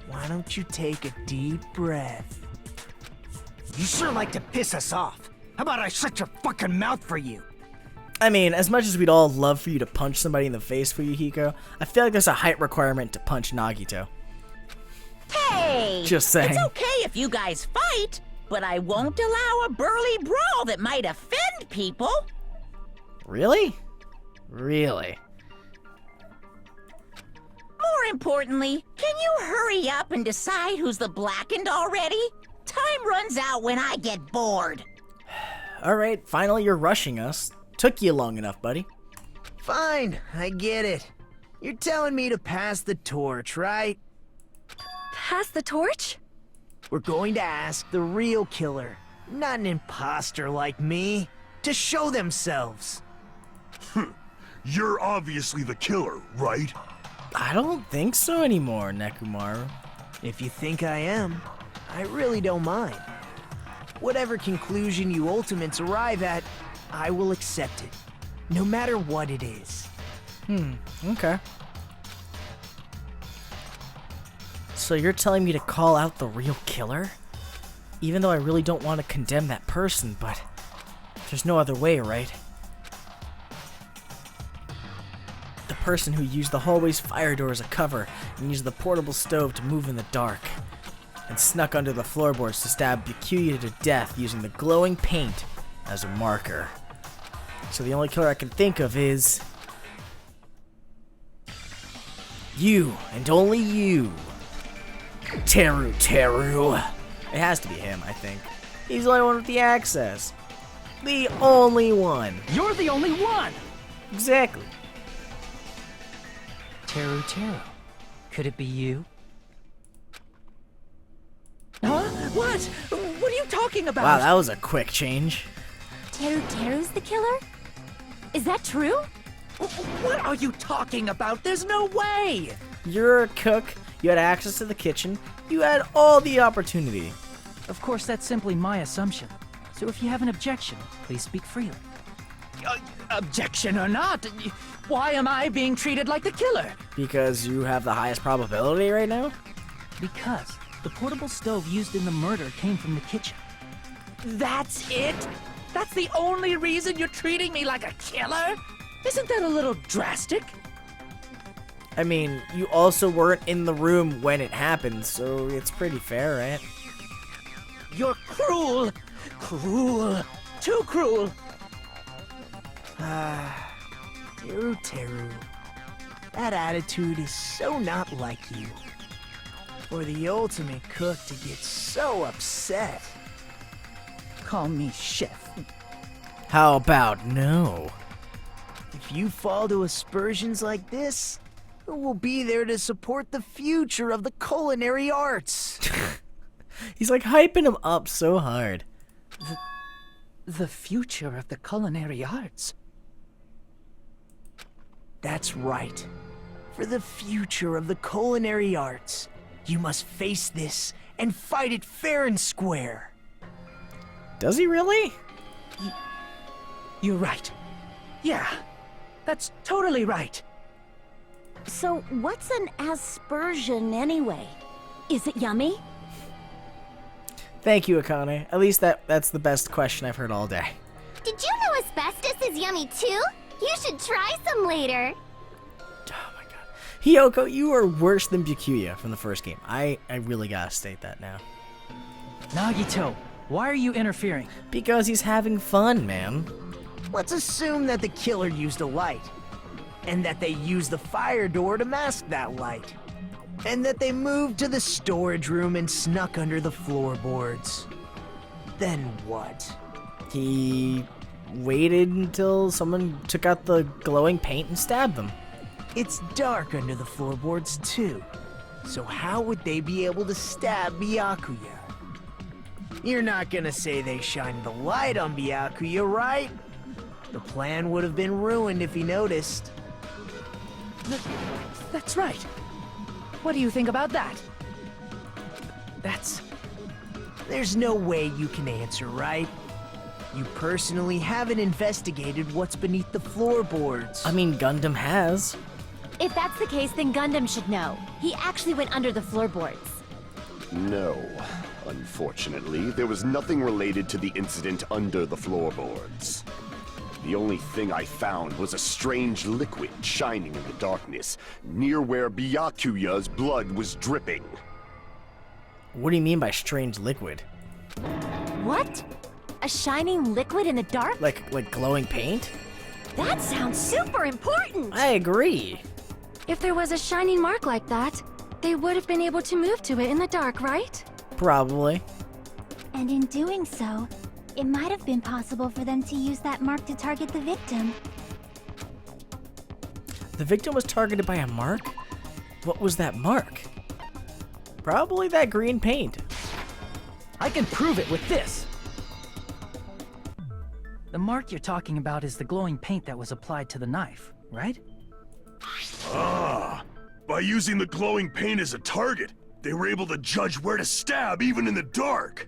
why don't you take a deep breath? You sure like to piss us off. How about I shut your fucking mouth for you? I mean, as much as we'd all love for you to punch somebody in the face for you, Hiko, I feel like there's a height requirement to punch Nagito. Hey! Just saying. It's okay if you guys fight, but I won't allow a burly brawl that might offend people. Really? Really? More importantly, can you hurry up and decide who's the blackened already? Time runs out when I get bored. Alright, finally you're rushing us. Took you long enough, buddy. Fine, I get it. You're telling me to pass the torch, right? Pass the torch? We're going to ask the real killer, not an imposter like me, to show themselves. You're obviously the killer, right? I don't think so anymore, Nekomaru. If you think I am, I really don't mind. Whatever conclusion you ultimates arrive at, I will accept it, no matter what it is. Okay. So you're telling me to call out the real killer? Even though I really don't want to condemn that person, but there's no other way, right? The person who used the hallway's fire door as a cover and used the portable stove to move in the dark, and snuck under the floorboards to stab Byakuya to death using the glowing paint as a marker. So the only killer I can think of is you, and only you. Teru. It has to be him, I think. He's the only one with the access. The only one. You're the only one! Exactly. Teru. Could it be you? Huh? What? What are you talking about? Wow, that was a quick change. Teru's the killer? Is that true? What are you talking about? There's no way! You're a cook. You had access to the kitchen. You had all the opportunity. Of course, that's simply my assumption. So if you have an objection, please speak freely. Objection or not, why am I being treated like the killer? Because you have the highest probability right now? Because the portable stove used in the murder came from the kitchen. That's it? That's the only reason you're treating me like a killer? Isn't that a little drastic? I mean, you also weren't in the room when it happened, so it's pretty fair, right? You're cruel! Cruel! Too cruel! Teru. That attitude is so not like you. For the ultimate cook to get so upset. Call me chef. How about no? If you fall to aspersions like this, who will be there to support the future of the culinary arts? He's like hyping him up so hard. The future of the culinary arts? That's right. For the future of the culinary arts, you must face this and fight it fair and square. Does he really? You're right. Yeah, that's totally right. So, what's an aspersion anyway? Is it yummy? Thank you, Akane. At least that's the best question I've heard all day. Did you know asbestos is yummy too? You should try some later. Oh my god. Hiyoko, you are worse than Byakuya from the first game. I really gotta state that now. Nagito, why are you interfering? Because he's having fun, man. Let's assume that the killer used a light, and that they used the fire door to mask that light, and that they moved to the storage room and snuck under the floorboards. Then what? He waited until someone took out the glowing paint and stabbed them. It's dark under the floorboards too, so how would they be able to stab Byakuya? You're not gonna say they shined the light on Byakuya, right? The plan would have been ruined if he noticed. That's right. What do you think about that? There's no way you can answer, right? You personally haven't investigated what's beneath the floorboards. I mean, Gundam has. If that's the case, then Gundam should know. He actually went under the floorboards. No. Unfortunately, there was nothing related to the incident under the floorboards. The only thing I found was a strange liquid shining in the darkness, near where Byakuya's blood was dripping. What do you mean by strange liquid? What? A shining liquid in the dark? Like glowing paint? That sounds super important! I agree. If there was a shining mark like that, they would have been able to move to it in the dark, right? Probably. And in doing so, it might have been possible for them to use that mark to target the victim. The victim was targeted by a mark? What was that mark? Probably that green paint. I can prove it with this! The mark you're talking about is the glowing paint that was applied to the knife, right? Ah, by using the glowing paint as a target, they were able to judge where to stab even in the dark.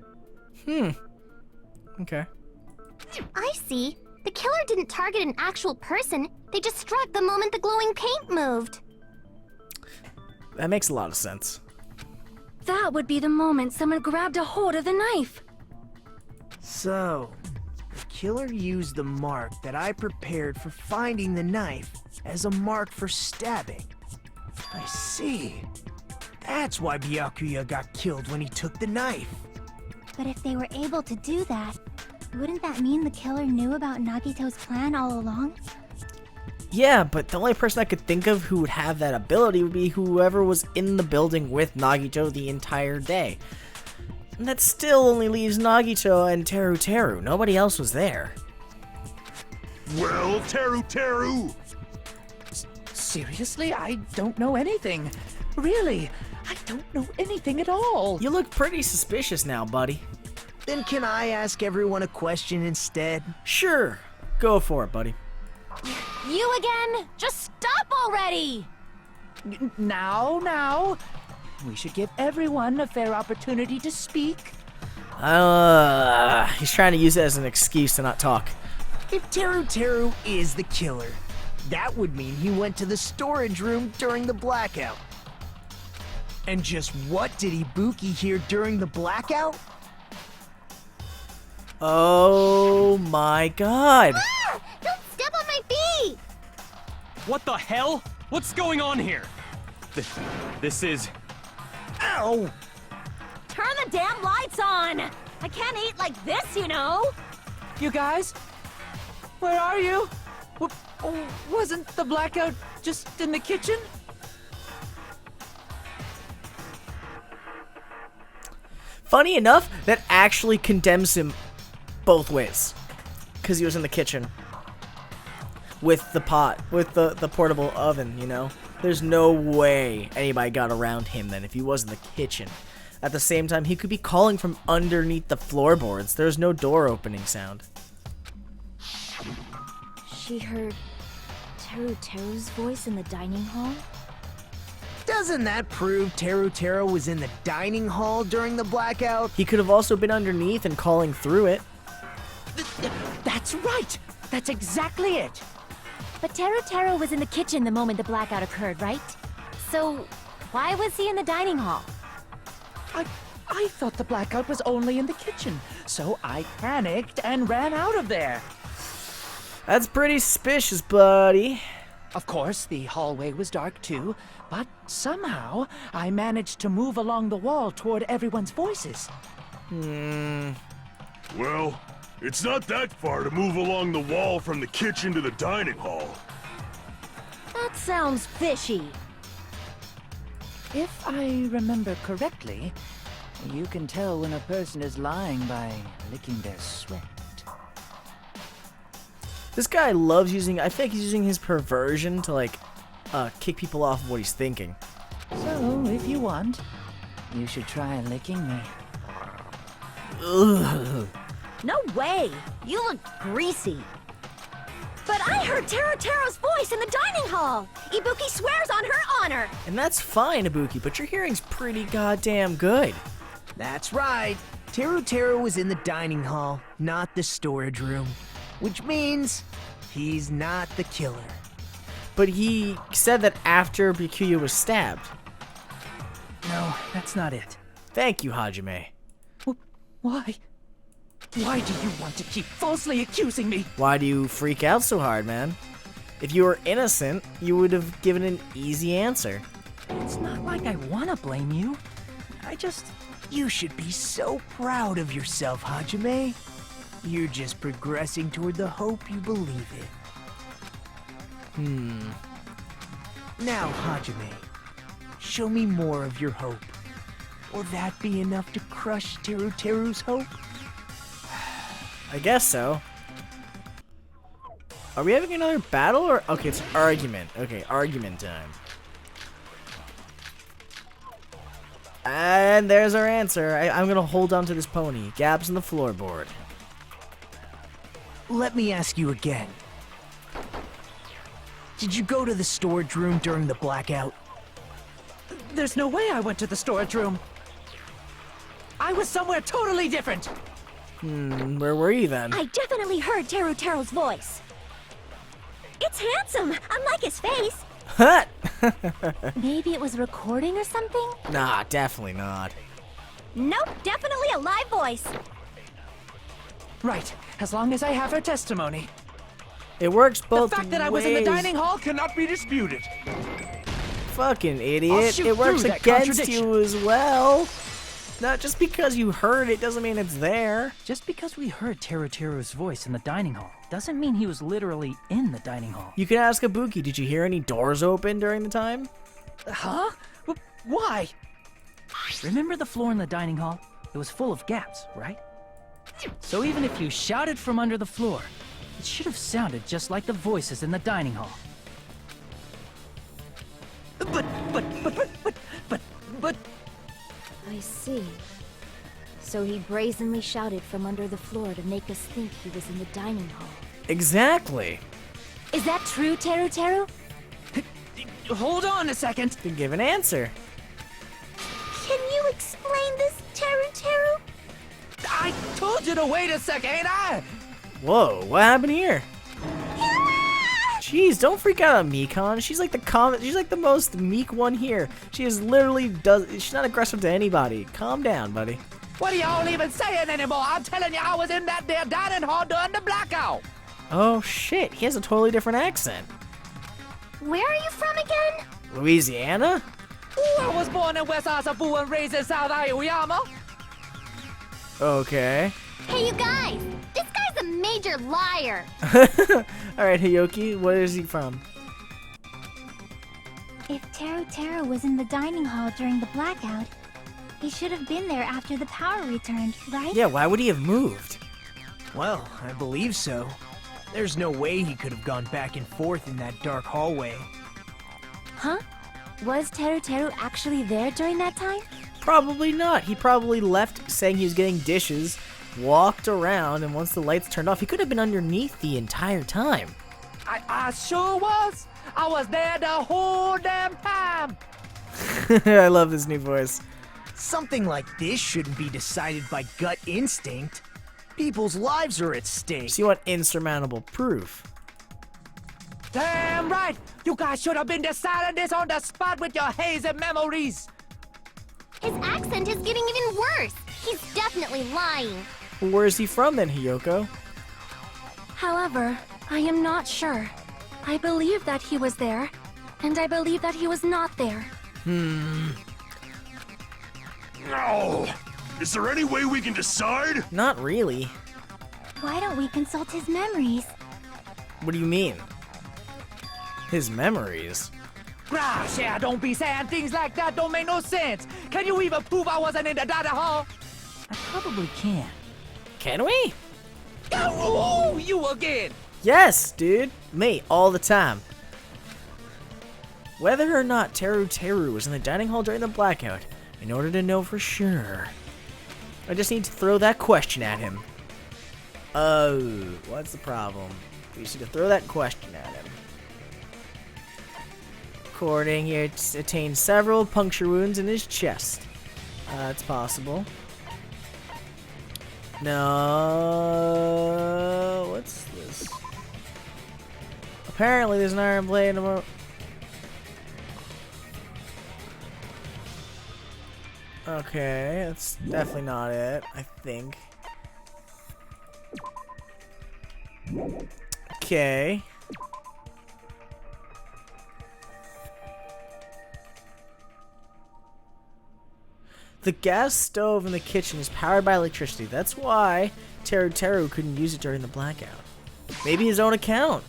Okay. I see. The killer didn't target an actual person. They just struck the moment the glowing paint moved. That makes a lot of sense. That would be the moment someone grabbed a hold of the knife. So, the killer used the mark that I prepared for finding the knife as a mark for stabbing. I see. That's why Byakuya got killed when he took the knife. But if they were able to do that, wouldn't that mean the killer knew about Nagito's plan all along? Yeah, but the only person I could think of who would have that ability would be whoever was in the building with Nagito the entire day. And that still only leaves Nagito and Teru. Nobody else was there. Well, Teru! Seriously? I don't know anything. Really, I don't know anything at all. You look pretty suspicious now, buddy. Then can I ask everyone a question instead? Sure, go for it, buddy. You again? Just stop already! Now. We should give everyone a fair opportunity to speak. He's trying to use it as an excuse to not talk. If Teru is the killer, that would mean he went to the storage room during the blackout. And just what did Ibuki hear during the blackout? Oh my god! Ah! Don't step on my feet! What the hell? What's going on here? This is... Ow! Turn the damn lights on! I can't eat like this, you know! You guys? Where are you? Wasn't the blackout just in the kitchen? Funny enough, that actually condemns him both ways. Because he was in the kitchen. With the pot. With the portable oven, you know? There's no way anybody got around him then if he was in the kitchen. At the same time, he could be calling from underneath the floorboards. There's no door opening sound. She heard Teru's voice in the dining hall? Doesn't that prove Teru was in the dining hall during the blackout? He could have also been underneath and calling through it. That's right! That's exactly it! But Teru was in the kitchen the moment the blackout occurred, right? So, why was he in the dining hall? I thought the blackout was only in the kitchen, so I panicked and ran out of there. That's pretty suspicious, buddy. Of course, the hallway was dark too, but somehow I managed to move along the wall toward everyone's voices. Well, it's not that far to move along the wall from the kitchen to the dining hall. That sounds fishy. If I remember correctly, you can tell when a person is lying by licking their sweat. This guy loves using, I think he's using his perversion to like, kick people off of what he's thinking. So, if you want, you should try licking me. Ugh. No way! You look greasy. But I heard Teru's voice in the dining hall! Ibuki swears on her honor! And that's fine, Ibuki, but your hearing's pretty goddamn good. That's right. Teru was in the dining hall, not the storage room. Which means he's not the killer. But he said that after Byakuya was stabbed. No, that's not it. Thank you, Hajime. Why? Why do you want to keep falsely accusing me? Why do you freak out so hard, man? If you were innocent, you would have given an easy answer. It's not like I want to blame you. You should be so proud of yourself, Hajime. You're just progressing toward the hope you believe in. Now, Hajime, show me more of your hope. Will that be enough to crush Teru's hope? I guess so. Are we having another battle or? Okay, it's argument. Okay, argument time. And there's our answer. I'm gonna hold on to this pony. Gaps in the floorboard. Let me ask you again. Did you go to the storage room during the blackout? There's no way I went to the storage room. I was somewhere totally different. Where were you then? I definitely heard Teru's voice. It's handsome, unlike his face. Hut! Maybe it was a recording or something? Nah, definitely not. Nope, definitely a live voice. Right, as long as I have her testimony. It works both The fact that I was in the ways. dining hall cannot be disputed. Fucking I'll idiot. shoot It works through that against contradiction. you as well. Not just because you heard it doesn't mean it's there. Just because we heard Teruteru's voice in the dining hall doesn't mean he was literally in the dining hall. You can ask Ibuki, did you hear any doors open during the time? Huh? Why? Remember the floor in the dining hall? It was full of gaps, right? So even if you shouted from under the floor, it should have sounded just like the voices in the dining hall. But... I see. So he brazenly shouted from under the floor to make us think he was in the dining hall. Exactly. Is that true, Teru? Hold on a second. To give an answer. Can you explain this, Teru? I told you to wait a second, ain't I? Whoa, what happened here? Jeez, don't freak out on Mikon. She's like the most meek one here. She is literally she's not aggressive to anybody. Calm down, buddy. What are y'all even saying anymore? I'm telling you, I was in that there dining hall during the blackout. Oh shit, he has a totally different accent. Where are you from again? Louisiana? Ooh, I was born in West Asabu and raised in South Aoyama. Okay. Hey, you guys! This guy's a major liar! Alright, Hayoki, where is he from? If Teru was in the dining hall during the blackout, he should have been there after the power returned, right? Yeah, why would he have moved? Well, I believe so. There's no way he could have gone back and forth in that dark hallway. Huh? Was Teru actually there during that time? Probably not. He probably left saying he was getting dishes, walked around, and once the lights turned off, he could have been underneath the entire time. I sure was. I was there the whole damn time. I love this new voice. Something like this shouldn't be decided by gut instinct. People's lives are at stake. So you want insurmountable proof? Damn right. You guys should have been deciding this on the spot with your hazy memories. His accent is getting even worse. He's definitely lying. Where is he from then, Hiyoko? However, I am not sure. I believe that he was there, and I believe that he was not there. No! Is there any way we can decide? Not really. Why don't we consult his memories? What do you mean? His memories? Gosh, yeah, don't be saying things like that. Don't make no sense. Can you even prove I wasn't in the dining hall? I probably can. Can we? Oh, you again. Yes, dude. Me, all the time. Whether or not Teru was in the dining hall during the blackout, in order to know for sure, I just need to throw that question at him. Oh, what's the problem? We just need to throw that question at him. According, he attained several puncture wounds in his chest. It's possible. No, what's this? Apparently, there's an iron blade in a. Okay, that's definitely not it, I think. Okay. The gas stove in the kitchen is powered by electricity. That's why Teru couldn't use it during the blackout. Maybe his own account.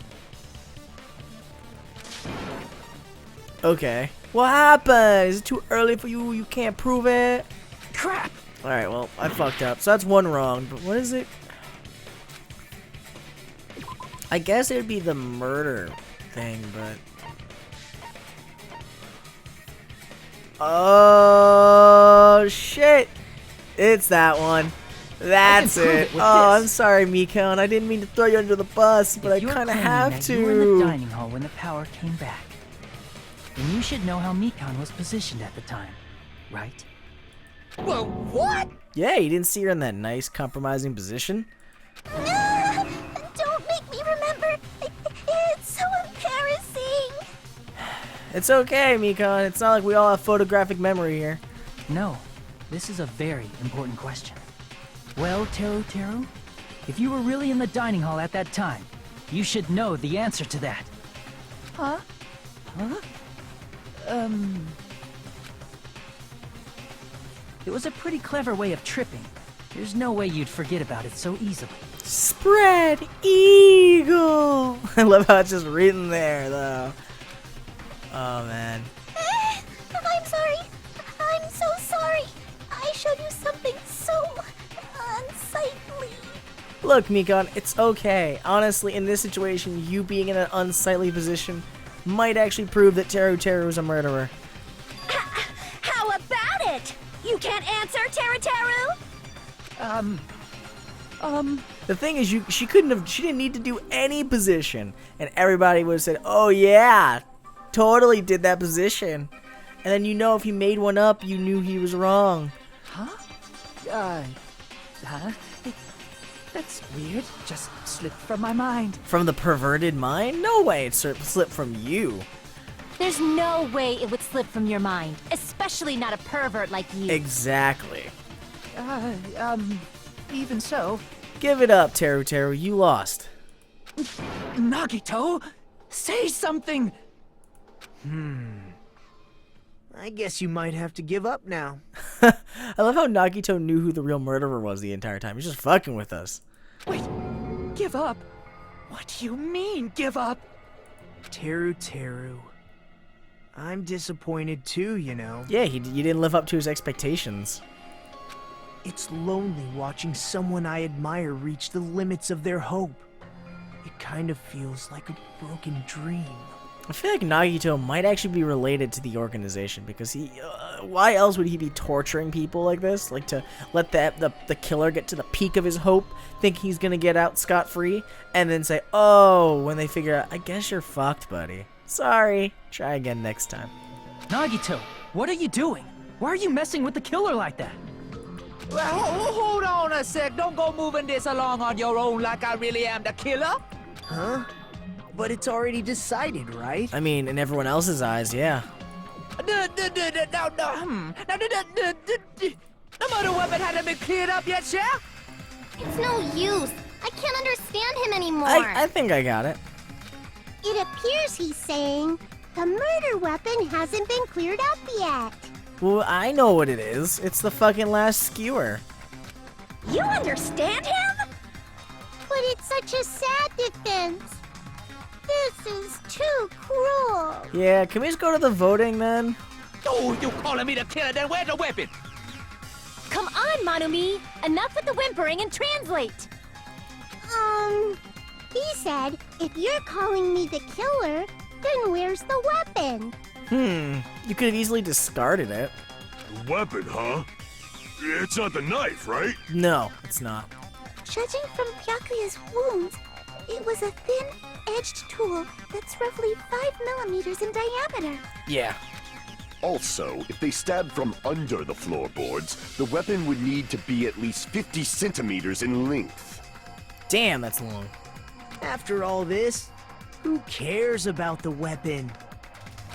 Okay. What happened? Is it too early for you? You can't prove it? Crap! Alright, well, I fucked up. So that's one wrong. But what is it? I guess it would be the murder thing, but... Oh, shit. It's that one. That's it. Oh, I'm sorry, Mikon. I didn't mean to throw you under the bus, but I kind of have to. You were in the dining hall when the power came back. Then you should know how Mikon was positioned at the time, right? Well, what? Yeah, you didn't see her in that nice, compromising position? Don't make me remember. It's so embarrassing. It's okay, Mikon. It's not like we all have photographic memory here. No, this is a very important question. Well, Teru, if you were really in the dining hall at that time, You should know the answer to that. Huh? It was a pretty clever way of tripping. There's no way you'd forget about it so easily. Spread eagle. I love how it's just written there, though. Oh, man. I'm sorry. I'm so sorry. I showed you something so unsightly. Look, Mikon, it's okay. Honestly, in this situation, you being in an unsightly position might actually prove that Teru is a murderer. How about it? You can't answer, Teru? The thing is, she didn't need to do any position, and everybody would have said, "Oh yeah, totally did that position," and then if he made one up, you knew he was wrong. Huh? That's weird. Just slipped from my mind. From the perverted mind? No way it slipped from you. There's no way it would slip from your mind, especially not a pervert like you. Exactly. Even so. Give it up, Teru. You lost. Nagito, say something. I guess you might have to give up now. I love how Nagito knew who the real murderer was the entire time. He's just fucking with us. Wait, give up? What do you mean, give up? Teru. I'm disappointed too, you know. Yeah, you didn't live up to his expectations. It's lonely watching someone I admire reach the limits of their hope. It kind of feels like a broken dream. I feel like Nagito might actually be related to the organization because why else would he be torturing people like this? Like to let the killer get to the peak of his hope, think he's gonna get out scot-free, and then say, oh, when they figure out, I guess you're fucked, buddy. Sorry. Try again next time. Nagito, what are you doing? Why are you messing with the killer like that? Well, hold on a sec. Don't go moving this along on your own like I really am the killer. Huh? But it's already decided, right? I mean, in everyone else's eyes, yeah. No murder weapon hasn't been cleared up yet, Chef? It's no use. I can't understand him anymore. I think I got it. It appears he's saying the murder weapon hasn't been cleared up yet. Well, I know what it is. It's the fucking last skewer. You understand him? But it's such a sad defense. This is too cruel. Yeah, can we just go to the voting then? Oh, you calling me the killer? Then where's the weapon? Come on, Monumi! Enough with the whimpering and translate! He said, if you're calling me the killer, then where's the weapon? You could have easily discarded it. Weapon, huh? It's not the knife, right? No, it's not. Judging from Byakuya's wounds, it was a thin-edged tool that's roughly 5 millimeters in diameter. Yeah. Also, if they stabbed from under the floorboards, the weapon would need to be at least 50 centimeters in length. Damn, that's long. After all this, who cares about the weapon?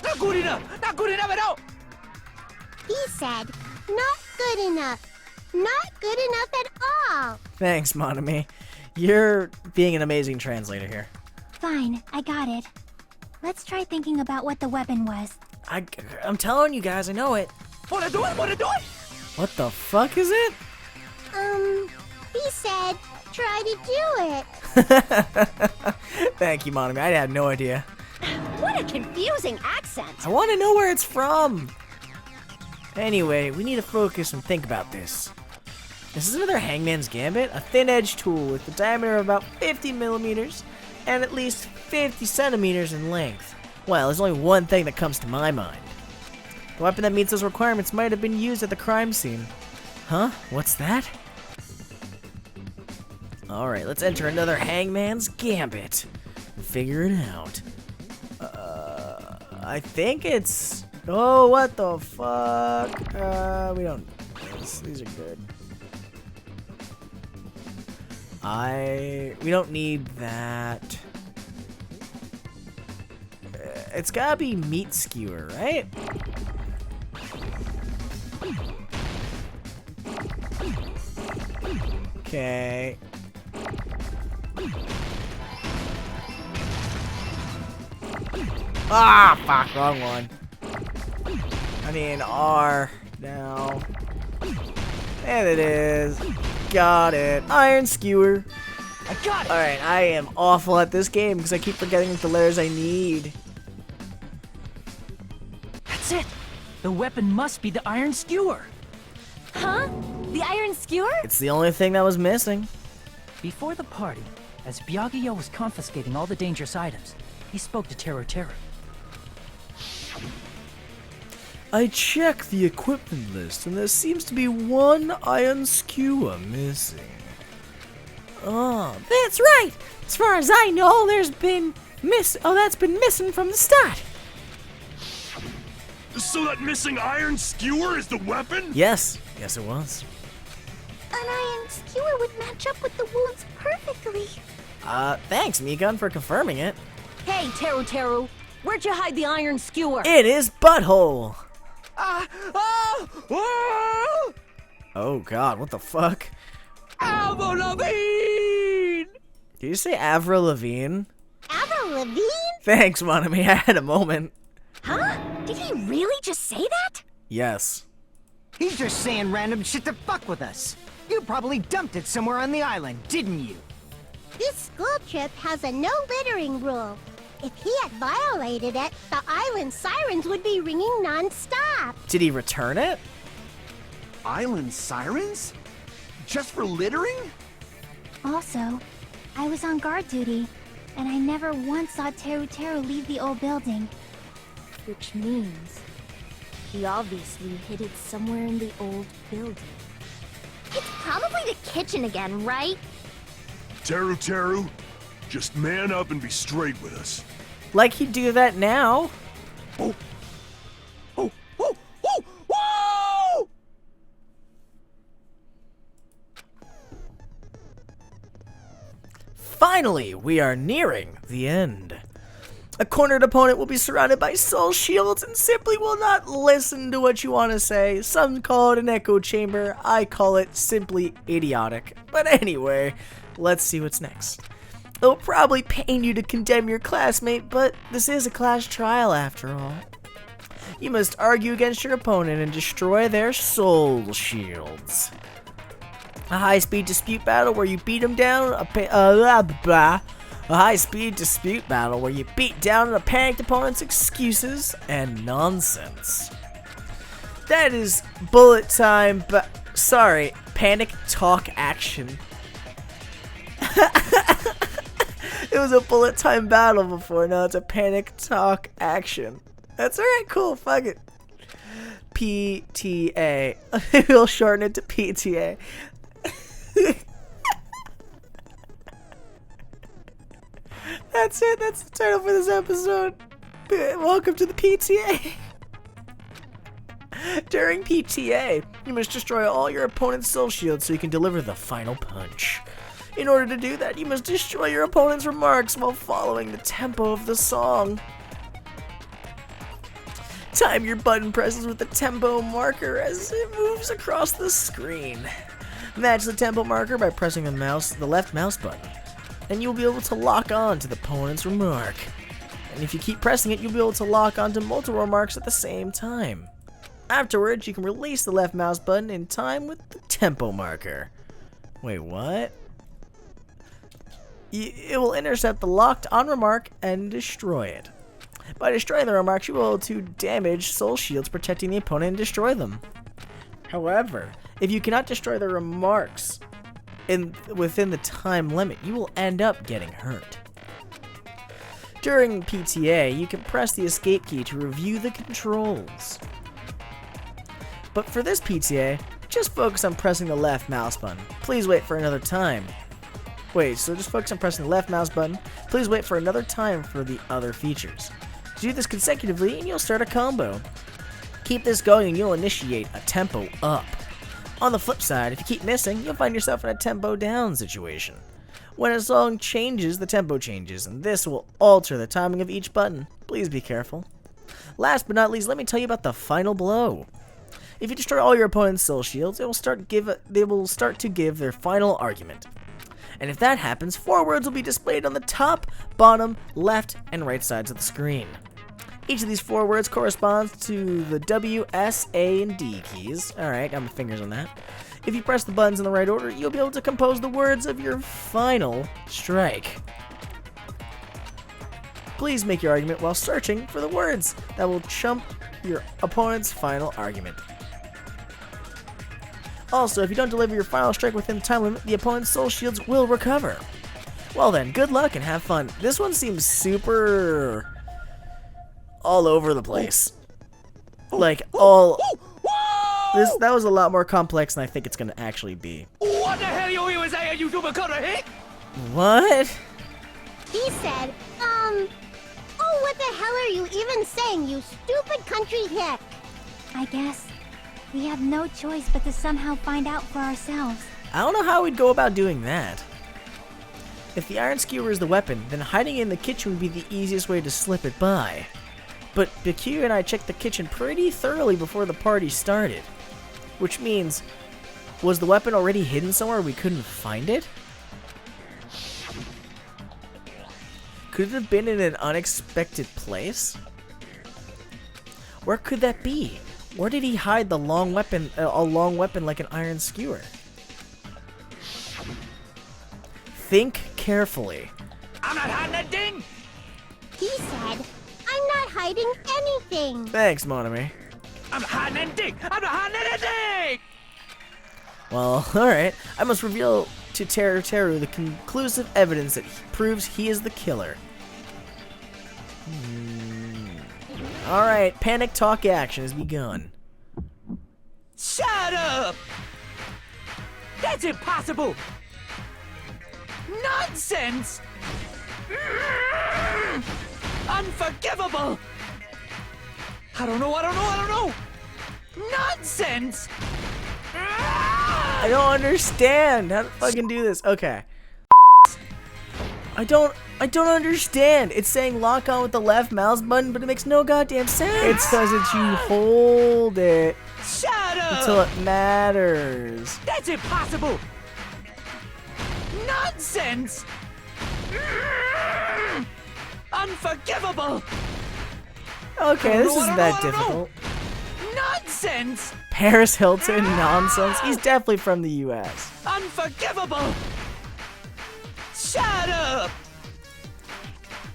Not good enough! Not good enough at all! He said, not good enough. Not good enough at all. Thanks, Monami. You're being an amazing translator here. Fine, I got it. Let's try thinking about what the weapon was. I'm telling you guys, I know it. Wanna do it? Wanna do it? What the fuck is it? He said, try to do it. Thank you, Monami. I had no idea. What a confusing accent. I want to know where it's from. Anyway, we need to focus and think about this. This is another Hangman's Gambit, a thin-edged tool with a diameter of about 50 millimeters and at least 50 centimeters in length. Well, there's only one thing that comes to my mind. The weapon that meets those requirements might have been used at the crime scene. Huh? What's that? Alright, let's enter another Hangman's Gambit and figure it out. I think it's... Oh, what the fuck? We don't... These are good. We don't need that. It's gotta be meat skewer, right? Okay. Ah, fuck, wrong one. I mean, R now. And it is. Got it. Iron skewer. I got it! Alright, I am awful at this game because I keep forgetting the letters I need. That's it. The weapon must be the iron skewer. Huh? The iron skewer? It's the only thing that was missing. Before the party, as Byakuya was confiscating all the dangerous items, he spoke to Teru. I checked the equipment list and there seems to be one iron skewer missing. Oh, that's right! As far as I know, that's been missing from the start. So that missing iron skewer is the weapon? Yes, it was. An iron skewer would match up with the wounds perfectly. Thanks, Mikan, for confirming it. Hey, Teru, where'd you hide the iron skewer? It is Butthole! Oh god, what the fuck? Avril Lavigne! Did you say Avril Lavigne? Avril Lavigne? Thanks, Monami, I had a moment. Huh? Did he really just say that? Yes. He's just saying random shit to fuck with us. You probably dumped it somewhere on the island, didn't you? This school trip has a no littering rule. If he had violated it, the island sirens would be ringing non-stop. Did he return it? Island sirens? Just for littering? Also, I was on guard duty, and I never once saw Teru leave the old building. Which means he obviously hid it somewhere in the old building. It's probably the kitchen again, right? Teru, just man up and be straight with us. Like he'd do that now. Whoa! Finally, we are nearing the end. A cornered opponent will be surrounded by soul shields and simply will not listen to what you want to say. Some call it an echo chamber. I call it simply idiotic. But anyway, let's see what's next. It'll probably pain you to condemn your classmate, but this is a class trial after all. You must argue against your opponent and destroy their soul shields. A high-speed dispute battle where you beat them down. A high-speed dispute battle where you beat down a panicked opponent's excuses and nonsense. That is bullet time, panic talk action. It was a bullet time battle before, now it's a panic talk action. That's alright, cool, fuck it. PTA. We'll shorten it to PTA. That's it, that's the title for this episode. Welcome to the PTA. During PTA, you must destroy all your opponent's soul shields so you can deliver the final punch. In order to do that, you must destroy your opponent's remarks while following the tempo of the song. Time your button presses with the tempo marker as it moves across the screen. Match the tempo marker by pressing the left mouse button, and you'll be able to lock on to the opponent's remark. And if you keep pressing it, you'll be able to lock on to multiple remarks at the same time. Afterwards, you can release the left mouse button in time with the tempo marker. Wait, what? It will intercept the locked on remark and destroy it. By destroying the remarks, you will be able to damage soul shields protecting the opponent and destroy them. However, if you cannot destroy the remarks within the time limit, you will end up getting hurt. During PTA, you can press the escape key to review the controls. But for this PTA, just focus on pressing the left mouse button. Please wait for another time. Just focus on pressing the left mouse button. Please wait for another time for the other features. Do this consecutively and you'll start a combo. Keep this going and you'll initiate a tempo up. On the flip side, if you keep missing, you'll find yourself in a tempo down situation. When a song changes, the tempo changes, and this will alter the timing of each button. Please be careful. Last but not least, let me tell you about the final blow. If you destroy all your opponent's soul shields, they will start to give their final argument. And if that happens, 4 words will be displayed on the top, bottom, left, and right sides of the screen. Each of these 4 words corresponds to the W, S, A, and D keys. Alright, got my fingers on that. If you press the buttons in the right order, you'll be able to compose the words of your final strike. Please make your argument while searching for the words that will trump your opponent's final argument. Also, if you don't deliver your final strike within the time limit, the opponent's soul shields will recover. Well then, good luck and have fun. This one seems super all over the place. Like that was a lot more complex than I think it's gonna actually be. What the hell you even say, you super cutter hick? What? He said, oh, what the hell are you even saying, you stupid country hick? I guess we have no choice but to somehow find out for ourselves. I don't know how we'd go about doing that. If the iron skewer is the weapon, then hiding in the kitchen would be the easiest way to slip it by. But BQ and I checked the kitchen pretty thoroughly before the party started. Which means, was the weapon already hidden somewhere we couldn't find it? Could it have been in an unexpected place? Where could that be? Where did he hide the long weapon, a long weapon like an iron skewer? Think carefully. I'm not hiding that thing! He said, I'm not hiding anything. Thanks, Monami. I'm not hiding anything! I'm not hiding anything! Well, alright. I must reveal to Teru the conclusive evidence that proves he is the killer. Alright, panic talk action has begun. Shut up! That's impossible! Nonsense! Unforgivable! I don't know! Nonsense! I don't understand how to fucking do this. Okay. I don't understand. It's saying lock on with the left mouse button, but it makes no goddamn sense. It says that you hold it Shut up! until it matters. That's impossible! Nonsense! Unforgivable! Okay, this isn't that difficult. Nonsense! Paris Hilton nonsense. He's definitely from the US. Unforgivable! Shut up!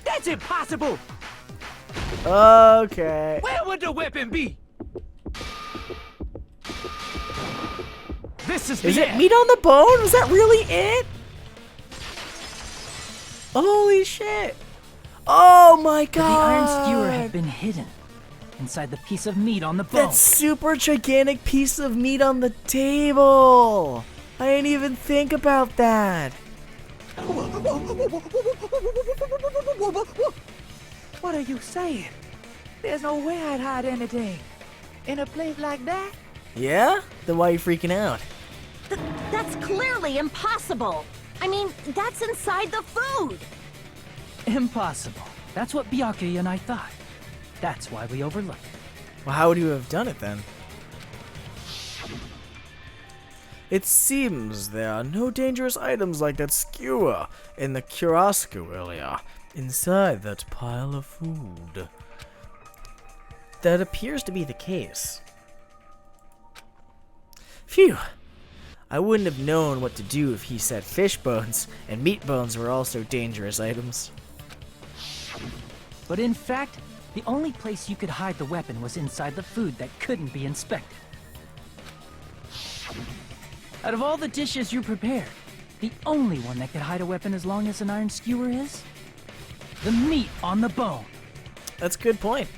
That's impossible! Okay. Where would the weapon be? This is Is the it end. meat on the bone? Was that really it? Holy shit. Oh my god. The iron skewer had been hidden inside the piece of meat on the bone. That super gigantic piece of meat on the table. I didn't even think about that. What are you saying? There's no way I'd hide anything in a place like that. Yeah? Then why are you freaking out? That's clearly impossible. I mean, that's inside the food. Impossible. That's what Byakuya and I thought. That's why we overlooked it. Well, how would you have done it then? It seems there are no dangerous items like that skewer in the Kurasuku area inside that pile of food. That appears to be the case. Phew. I wouldn't have known what to do if he said fish bones and meat bones were also dangerous items. But in fact, the only place you could hide the weapon was inside the food that couldn't be inspected. Out of all the dishes you prepared, the only one that could hide a weapon as long as an iron skewer is the meat on the bone. That's a good point.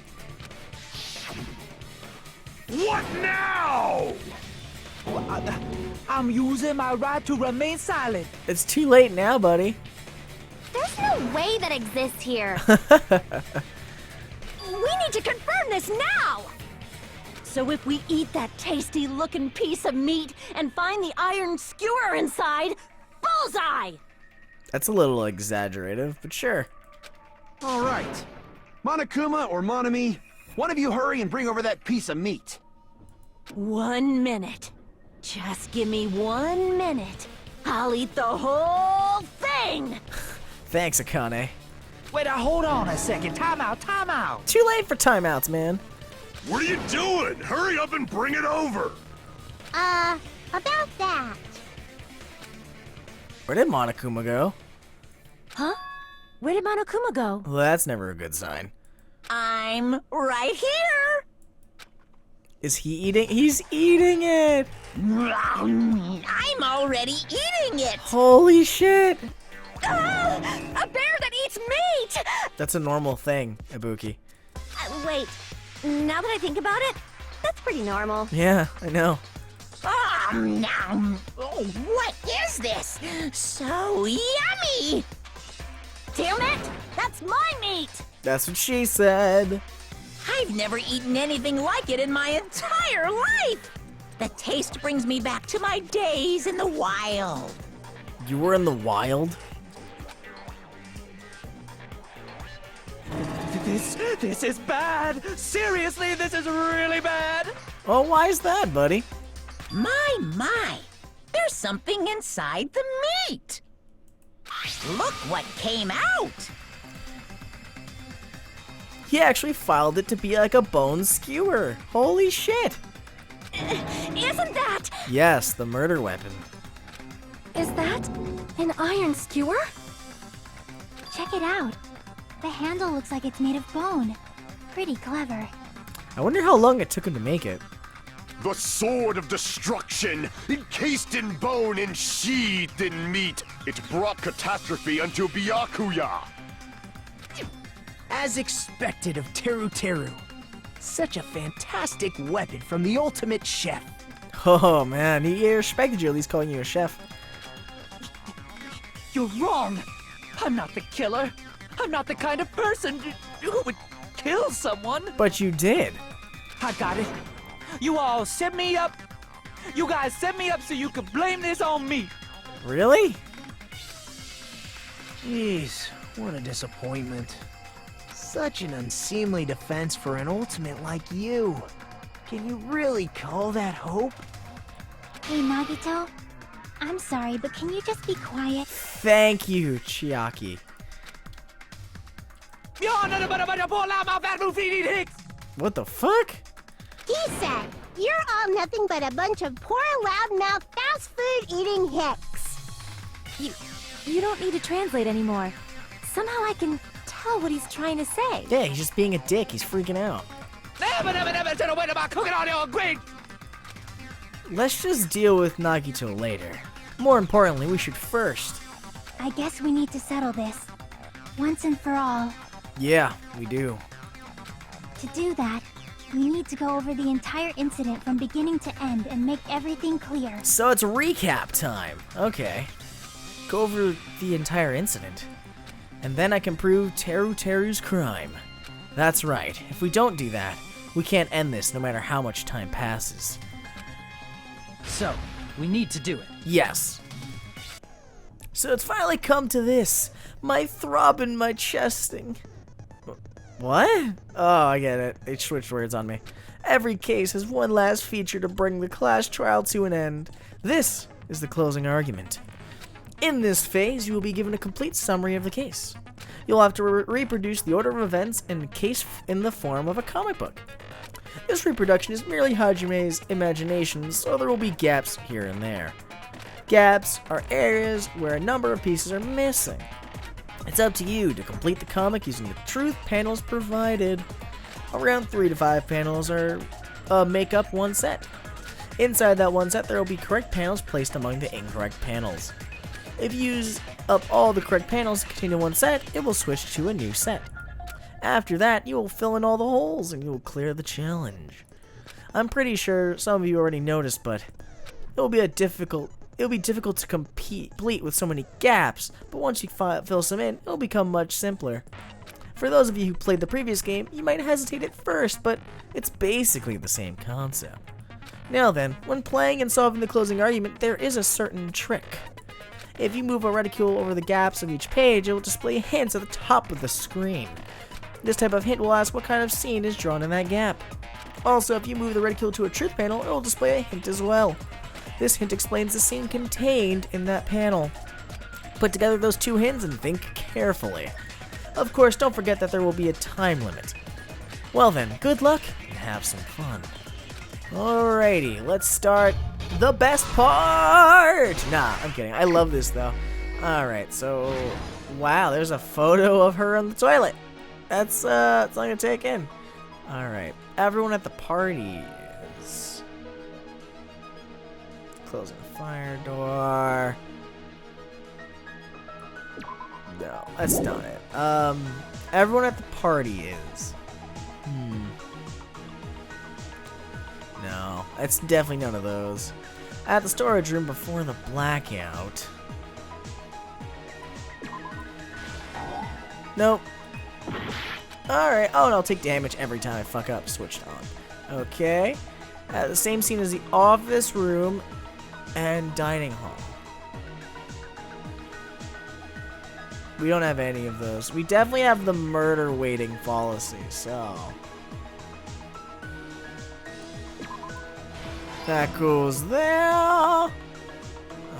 What now? I'm using my right to remain silent. It's too late now, buddy. There's no way that exists here. We need to confirm this now! So if we eat that tasty-looking piece of meat and find the iron skewer inside, bullseye! That's a little exaggerative, but sure. All right. Monokuma or Monami, one of you hurry and bring over that piece of meat. 1 minute. Just give me 1 minute. I'll eat the whole thing! Thanks, Akane. Wait, hold on a second. Time out, time out. Too late for timeouts, man. What are you doing? Hurry up and bring it over! About that. Where did Monokuma go? Huh? Where did Monokuma go? Well, that's never a good sign. I'm right here. Is he eating? He's eating it! I'm already eating it. Holy shit! A bear that eats meat! That's a normal thing, Ibuki. Wait, now that I think about it, that's pretty normal. Yeah, I know. Oh, what is this? So yummy! Damn it! That's my meat! That's what she said. I've never eaten anything like it in my entire life. The taste brings me back to my days in the wild. You were in the wild? This is bad. Seriously, this is really bad. Oh, why is that, buddy? My, there's something inside the meat. Look what came out. He actually filed it to be like a bone skewer. Holy shit! Isn't that... Yes, the murder weapon. Is that an iron skewer? Check it out. The handle looks like it's made of bone. Pretty clever. I wonder how long it took him to make it. The sword of destruction, encased in bone and sheathed in meat. It brought catastrophe unto Byakuya. As expected of Teru. Such a fantastic weapon from the ultimate chef. Oh man, he respected you, at least calling you a chef. You're wrong. I'm not the killer. I'm not the kind of person who would kill someone. But you did. I got it. You all set me up. You guys set me up so you could blame this on me. Really? Jeez, what a disappointment. Such an unseemly defense for an ultimate like you. Can you really call that hope? Hey, Nagito. I'm sorry, but can you just be quiet? Thank you, Chiaki. What the fuck? He said, you're all nothing but a bunch of poor, loudmouth, fast food eating hicks. You don't need to translate anymore. Somehow I can tell what he's trying to say. Yeah, he's just being a dick. He's freaking out. Never said a word about cooking on your grate. Let's just deal with Nagito later. More importantly, we should first. I guess we need to settle this. Once and for all. Yeah, we do. To do that, we need to go over the entire incident from beginning to end and make everything clear. So it's recap time. Okay. Go over the entire incident. And then I can prove Teru's crime. That's right. If we don't do that, we can't end this no matter how much time passes. So, we need to do it. Yes. So it's finally come to this. My throb in my chesting. What? Oh, I get it. They switched words on me. Every case has one last feature to bring the class trial to an end. This is the closing argument. In this phase, you will be given a complete summary of the case. You'll have to reproduce the order of events in the case in the form of a comic book. This reproduction is merely Hajime's imagination, so there will be gaps here and there. Gaps are areas where a number of pieces are missing. It's up to you to complete the comic using the truth panels provided. Around 3 to 5 panels make up one set. Inside that one set, there will be correct panels placed among the incorrect panels. If you use up all the correct panels to continue one set, it will switch to a new set. After that, you will fill in all the holes and you will clear the challenge. I'm pretty sure some of you already noticed, but it'll be difficult to complete with so many gaps, but once you fill some in, it'll become much simpler. For those of you who played the previous game, you might hesitate at first, but it's basically the same concept. Now then, when playing and solving the closing argument, there is a certain trick. If you move a reticule over the gaps of each page, it will display hints at the top of the screen. This type of hint will ask what kind of scene is drawn in that gap. Also, if you move the reticule to a truth panel, it will display a hint as well. This hint explains the scene contained in that panel. Put together those two hints and think carefully. Of course, don't forget that there will be a time limit. Well then, good luck and have some fun. Alrighty, let's start the best part! Nah, I'm kidding. I love this though. Alright, so wow, there's a photo of her on the toilet. That's something to take in. Alright, everyone at the party is closing the fire door. No, that's not it. Everyone at the party is. No, it's definitely none of those. At the storage room before the blackout. Nope. Alright. Oh, and I'll take damage every time I fuck up. Switched on. Okay. At the same scene as the office room and dining hall. We don't have any of those. We definitely have the murder waiting fallacy, so. That goes there.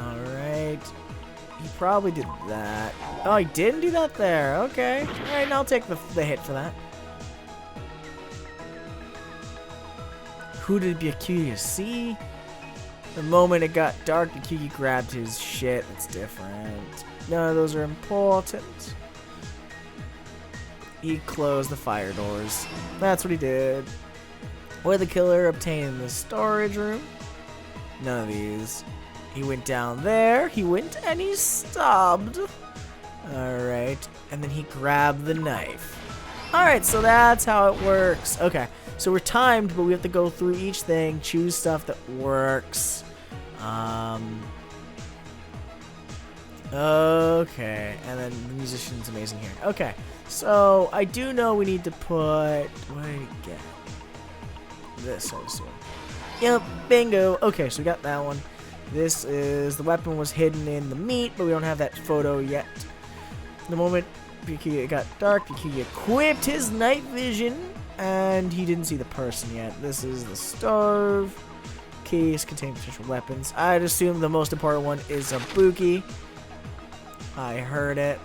Alright. He probably did that. Oh, he didn't do that there. Okay. Alright, and I'll take the hit for that. Who did Byakuya see? The moment it got dark, Byakuya grabbed his shit. That's different. None of those are important. He closed the fire doors. That's what he did. Where the killer obtained the storage room? None of these. He went down there. He went and he stopped. Alright. And then he grabbed the knife. Alright, so that's how it works. Okay. So we're timed, but we have to go through each thing, choose stuff that works. Okay. And then the musician's amazing here. Okay. So I do know we need to put... What did he get? This, I assume. Yep, bingo. Okay, so we got that one. This is, the weapon was hidden in the meat, but we don't have that photo yet. The moment Byakuya got dark, Byakuya equipped his night vision, and he didn't see the person yet. This is the stove. Case containing potential weapons. I'd assume the most important one is a Buki. I heard it.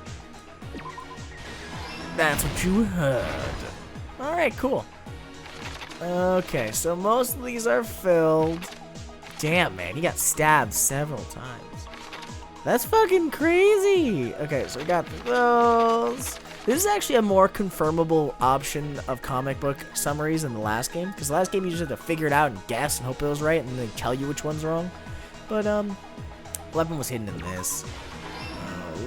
That's what you heard. Alright, cool. Okay, so most of these are filled. Damn, man, he got stabbed several times. That's fucking crazy. Okay, so we got those. This is actually a more confirmable option of comic book summaries than the last game. Because the last game you just had to figure it out and guess and hope it was right and then tell you which one's wrong. But, weapon was hidden in this.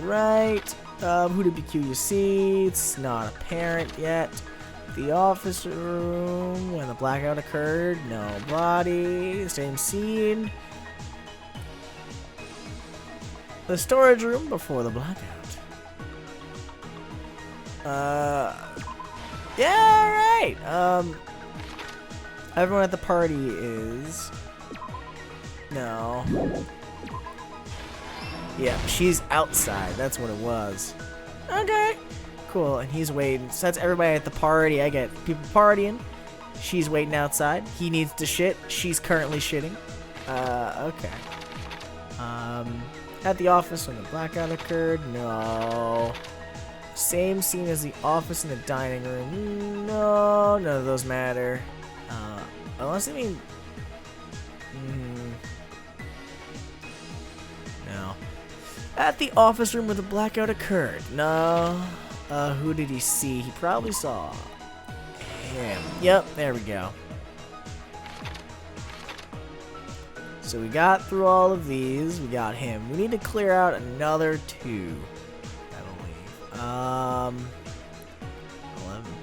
Alright. Who did Byakuya see? It's not apparent yet. The office room when the blackout occurred. Nobody. Same scene. The storage room before the blackout. Yeah, right. Everyone at the party is. No. Yeah, she's outside. That's what it was. Okay. Cool, and he's waiting. So that's everybody at the party. I get people partying. She's waiting outside. He needs to shit. She's currently shitting. Okay. At the office when the blackout occurred. No. Same scene as the office and the dining room. No, none of those matter. Unless I mean. No. At the office room where the blackout occurred. No. Who did he see? He probably saw him. Yep, there we go. So we got through all of these. We got him. We need to clear out another 2, I believe.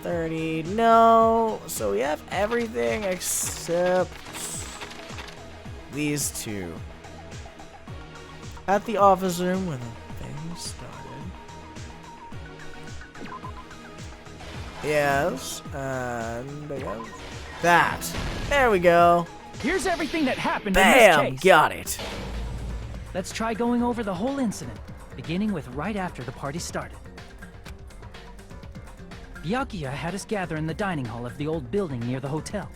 11:30. No. So we have everything except these 2. At the office room when the thing started. Yes, and that. There we go. Here's everything that happened Bam! in this case. Got it. Let's try going over the whole incident, beginning with right after the party started. Byakuya had us gather in the dining hall of the old building near the hotel.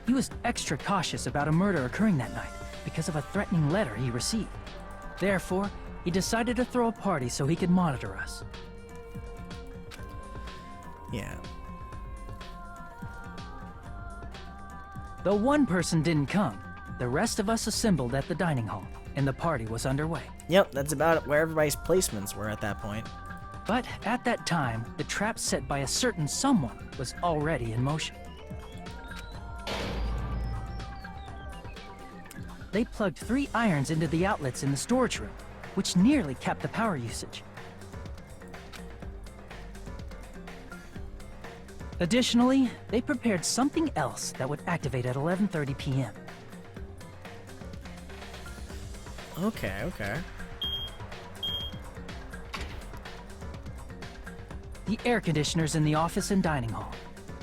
He was extra cautious about a murder occurring that night because of a threatening letter he received. Therefore, he decided to throw a party so he could monitor us. Yeah. Though one person didn't come, the rest of us assembled at the dining hall, and the party was underway. Yep, that's about where everybody's placements were at that point. But at that time, the trap set by a certain someone was already in motion. They plugged 3 irons into the outlets in the storage room, which nearly capped the power usage. Additionally, they prepared something else that would activate at 11:30 p.m. Okay. The air conditioners in the office and dining hall.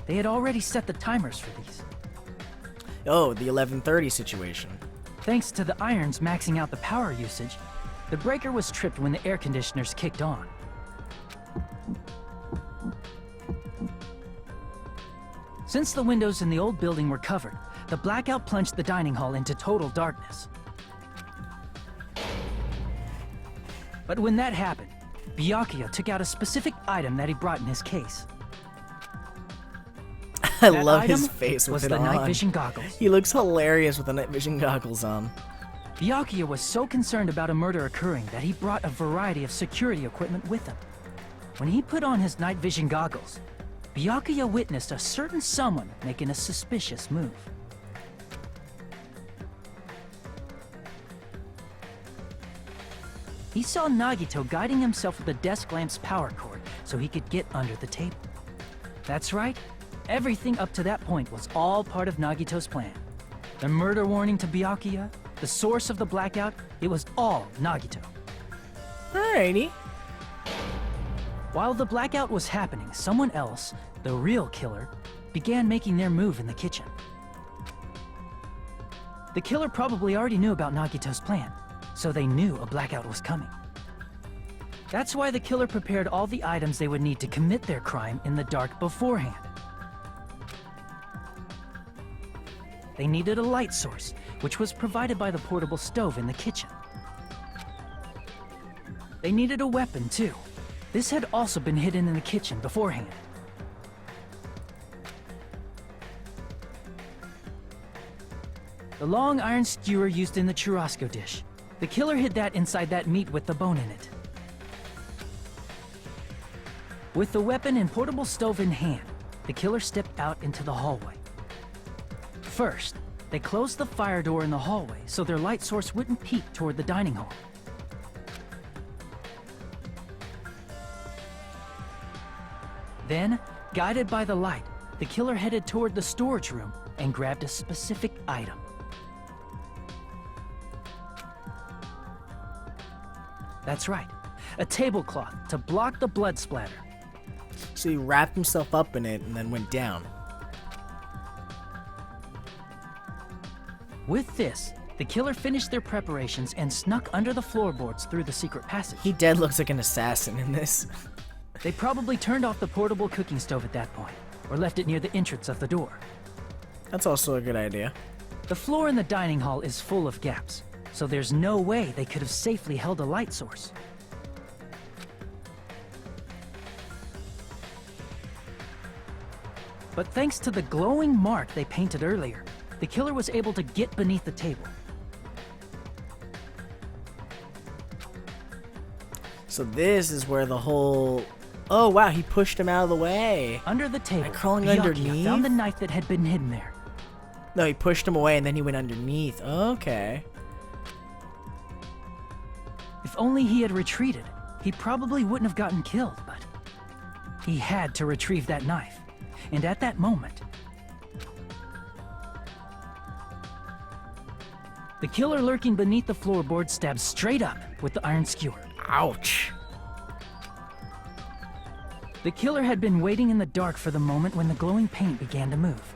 They had already set the timers for these. Oh, the 11:30 situation. Thanks to the irons maxing out the power usage, the breaker was tripped when the air conditioners kicked on. Since the windows in the old building were covered, the blackout plunged the dining hall into total darkness. But when that happened, Byakuya took out a specific item that he brought in his case. I That love his item face with was it the on. night vision goggles. He looks hilarious with the night vision goggles on. Byakuya was so concerned about a murder occurring that he brought a variety of security equipment with him. When he put on his night vision goggles, Byakuya witnessed a certain someone making a suspicious move. He saw Nagito guiding himself with the desk lamp's power cord so he could get under the table. That's right, everything up to that point was all part of Nagito's plan. The murder warning to Byakuya, the source of the blackout, it was all Nagito. Alrighty. While the blackout was happening, someone else, the real killer, began making their move in the kitchen. The killer probably already knew about Nagito's plan, so they knew a blackout was coming. That's why the killer prepared all the items they would need to commit their crime in the dark beforehand. They needed a light source, which was provided by the portable stove in the kitchen. They needed a weapon, too. This had also been hidden in the kitchen beforehand. The long iron skewer used in the churrasco dish. The killer hid that inside that meat with the bone in it. With the weapon and portable stove in hand, the killer stepped out into the hallway. First, they closed the fire door in the hallway so their light source wouldn't peek toward the dining hall. Then, guided by the light, the killer headed toward the storage room and grabbed a specific item. That's right, a tablecloth to block the blood splatter. So he wrapped himself up in it and then went down. With this, the killer finished their preparations and snuck under the floorboards through the secret passage. He dead looks like an assassin in this. They probably turned off the portable cooking stove at that point, or left it near the entrance of the door. That's also a good idea. The floor in the dining hall is full of gaps, so there's no way they could have safely held a light source. But thanks to the glowing mark they painted earlier, the killer was able to get beneath the table. So this is where the whole... Oh wow, he pushed him out of the way. Under the table, By crawling Byakuya underneath? found the knife that had been hidden there. No, he pushed him away and then he went underneath. Okay. If only he had retreated, he probably wouldn't have gotten killed, but he had to retrieve that knife. And at that moment, the killer lurking beneath the floorboard stabbed straight up with the iron skewer. Ouch. The killer had been waiting in the dark for the moment when the glowing paint began to move.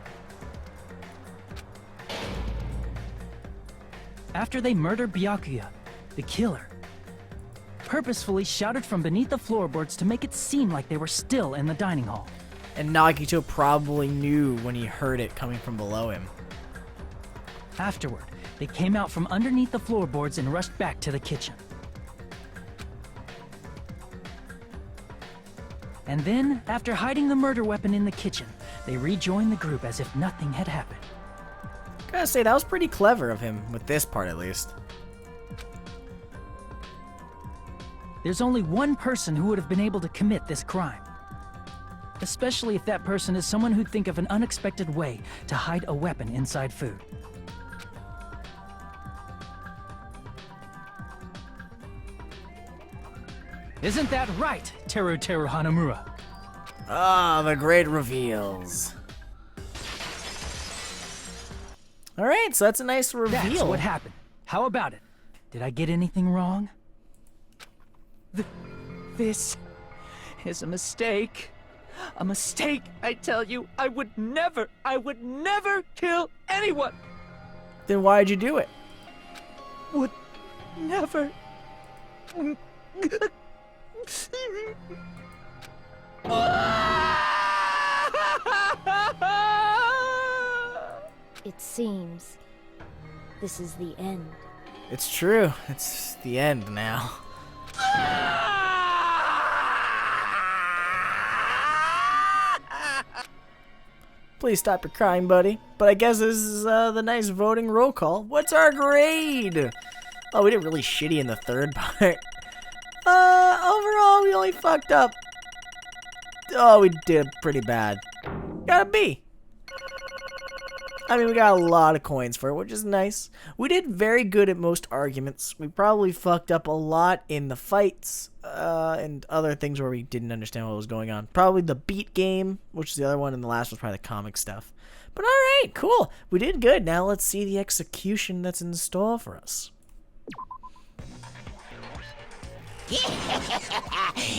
After they murdered Byakuya, the killer purposefully shouted from beneath the floorboards to make it seem like they were still in the dining hall. And Nagito probably knew when he heard it coming from below him. Afterward, they came out from underneath the floorboards and rushed back to the kitchen. And then, after hiding the murder weapon in the kitchen, they rejoined the group as if nothing had happened. Gotta say, that was pretty clever of him, with this part at least. There's only one person who would have been able to commit this crime. Especially if that person is someone who'd think of an unexpected way to hide a weapon inside food. Isn't that right, Teru Hanamura? Ah, the great reveals. Alright, so that's a nice reveal. That's what happened. How about it? Did I get anything wrong? This is a mistake. A mistake, I tell you. I would never kill anyone. Then why'd you do it? Would never. It seems this is the end. It's true. It's the end now. Please stop your crying, buddy. But I guess this is the nice voting roll call. What's our grade? Oh, we did really shitty in the third part. Overall, we only fucked up. Oh, we did pretty bad. Got a B. I mean, we got a lot of coins for it, which is nice. We did very good at most arguments. We probably fucked up a lot in the fights and other things where we didn't understand what was going on. Probably the beat game, which is the other one, and the last was probably the comic stuff. But alright, cool. We did good. Now let's see the execution that's in store for us.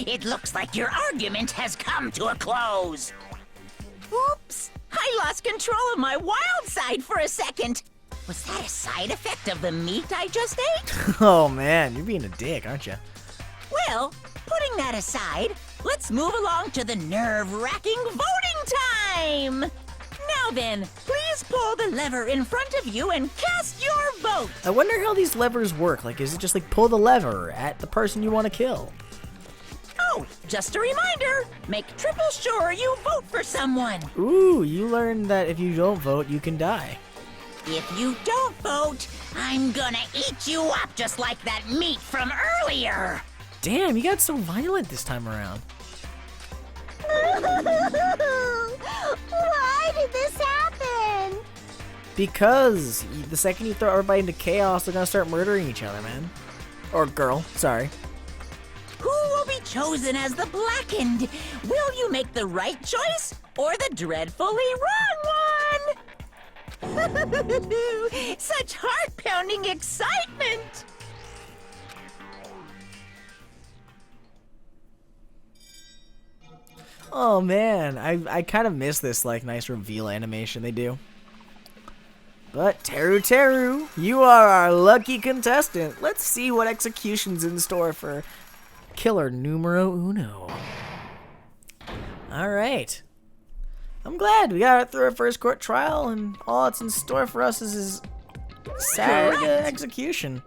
It looks like your argument has come to a close. Oops! I lost control of my wild side for a second. Was that a side effect of the meat I just ate? Oh man, you're being a dick, aren't you? Well, putting that aside, let's move along to the nerve-wracking voting time! Now then, please pull the lever in front of you and cast your vote! I wonder how these levers work. Like, is it just like pull the lever at the person you want to kill? Oh, just a reminder, make triple sure you vote for someone. Ooh, you learned that if you don't vote, you can die. If you don't vote, I'm gonna eat you up just like that meat from earlier. Damn, you got so violent this time around. Why did this happen? Because the second you throw everybody into chaos, they're gonna start murdering each other, man. Or girl, sorry. Who will be chosen as the Blackened? Will you make the right choice or the dreadfully wrong one? Such heart-pounding excitement! Oh man, I kind of miss this like nice reveal animation they do. But Teru, you are our lucky contestant. Let's see what execution's in store for killer numero uno. Alright. I'm glad we got it through our first court trial, and all that's in store for us is his sad execution.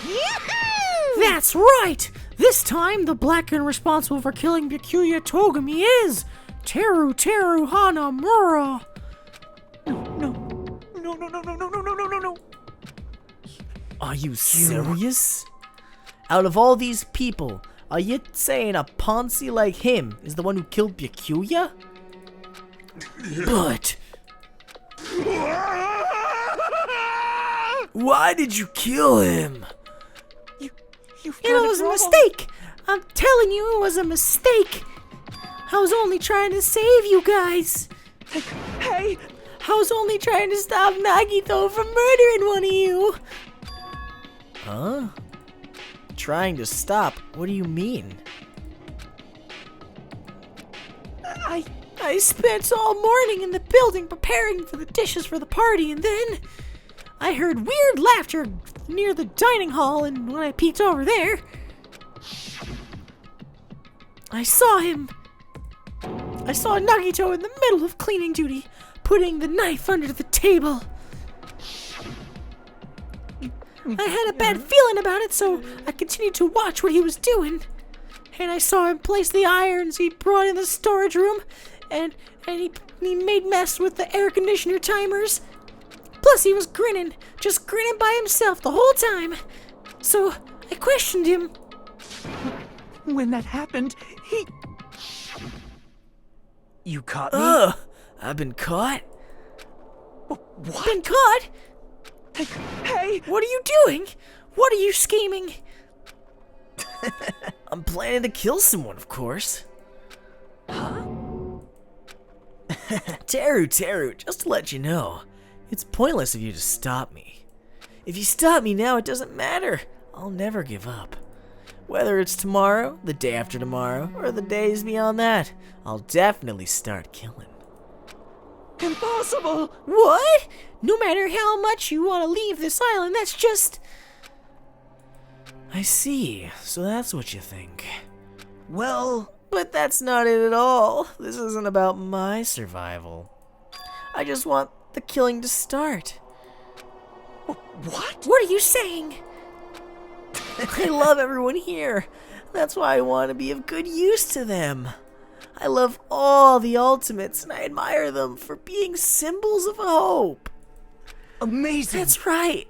Yahoo! That's right! This time, the Blackened responsible for killing Byakuya Togami is Teru Hanamura. No. Are you serious? Out of all these people, are you saying a Ponzi like him is the one who killed Byakuya? But why did you kill him? It was a mistake. I'm telling you, it was a mistake. I was only trying to save you guys. Hey! I was only trying to stop Nagito from murdering one of you. Huh? Trying to stop? What do you mean? I spent all morning in the building preparing for the dishes for the party, and then I heard weird laughter near the dining hall, and when I peeked over there, I saw Nagito in the middle of cleaning duty, putting the knife under the table. I had a bad feeling about it, so I continued to watch what he was doing. and I saw him place the irons he brought in the storage room, and he made mess with the air conditioner timers. Plus, he was just grinning by himself the whole time. So, I questioned him. When that happened, he... You caught me? Ugh, I've been caught? What? Been caught? Hey! What are you doing? What are you scheming? I'm planning to kill someone, of course. Teru, just to let you know, it's pointless of you to stop me. If you stop me now, it doesn't matter. I'll never give up. Whether it's tomorrow, the day after tomorrow, or the days beyond that, I'll definitely start killing. Impossible! What? No matter how much you want to leave this island, that's just... I see. So that's what you think. Well... But that's not it at all. This isn't about my survival. I just want the killing to start. What? What are you saying? I love everyone here. That's why I want to be of good use to them. I love all the ultimates, and I admire them for being symbols of hope. Amazing. That's right.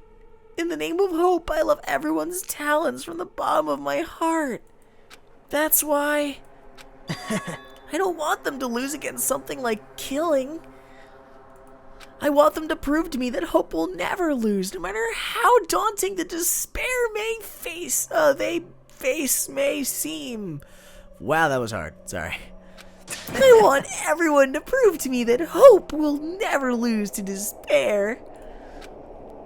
In the name of hope, I love everyone's talents from the bottom of my heart. That's why I don't want them to lose against something like killing. I want them to prove to me that hope will never lose, no matter how daunting the despair may seem. Wow, that was hard. Sorry. I want everyone to prove to me that hope will never lose to despair.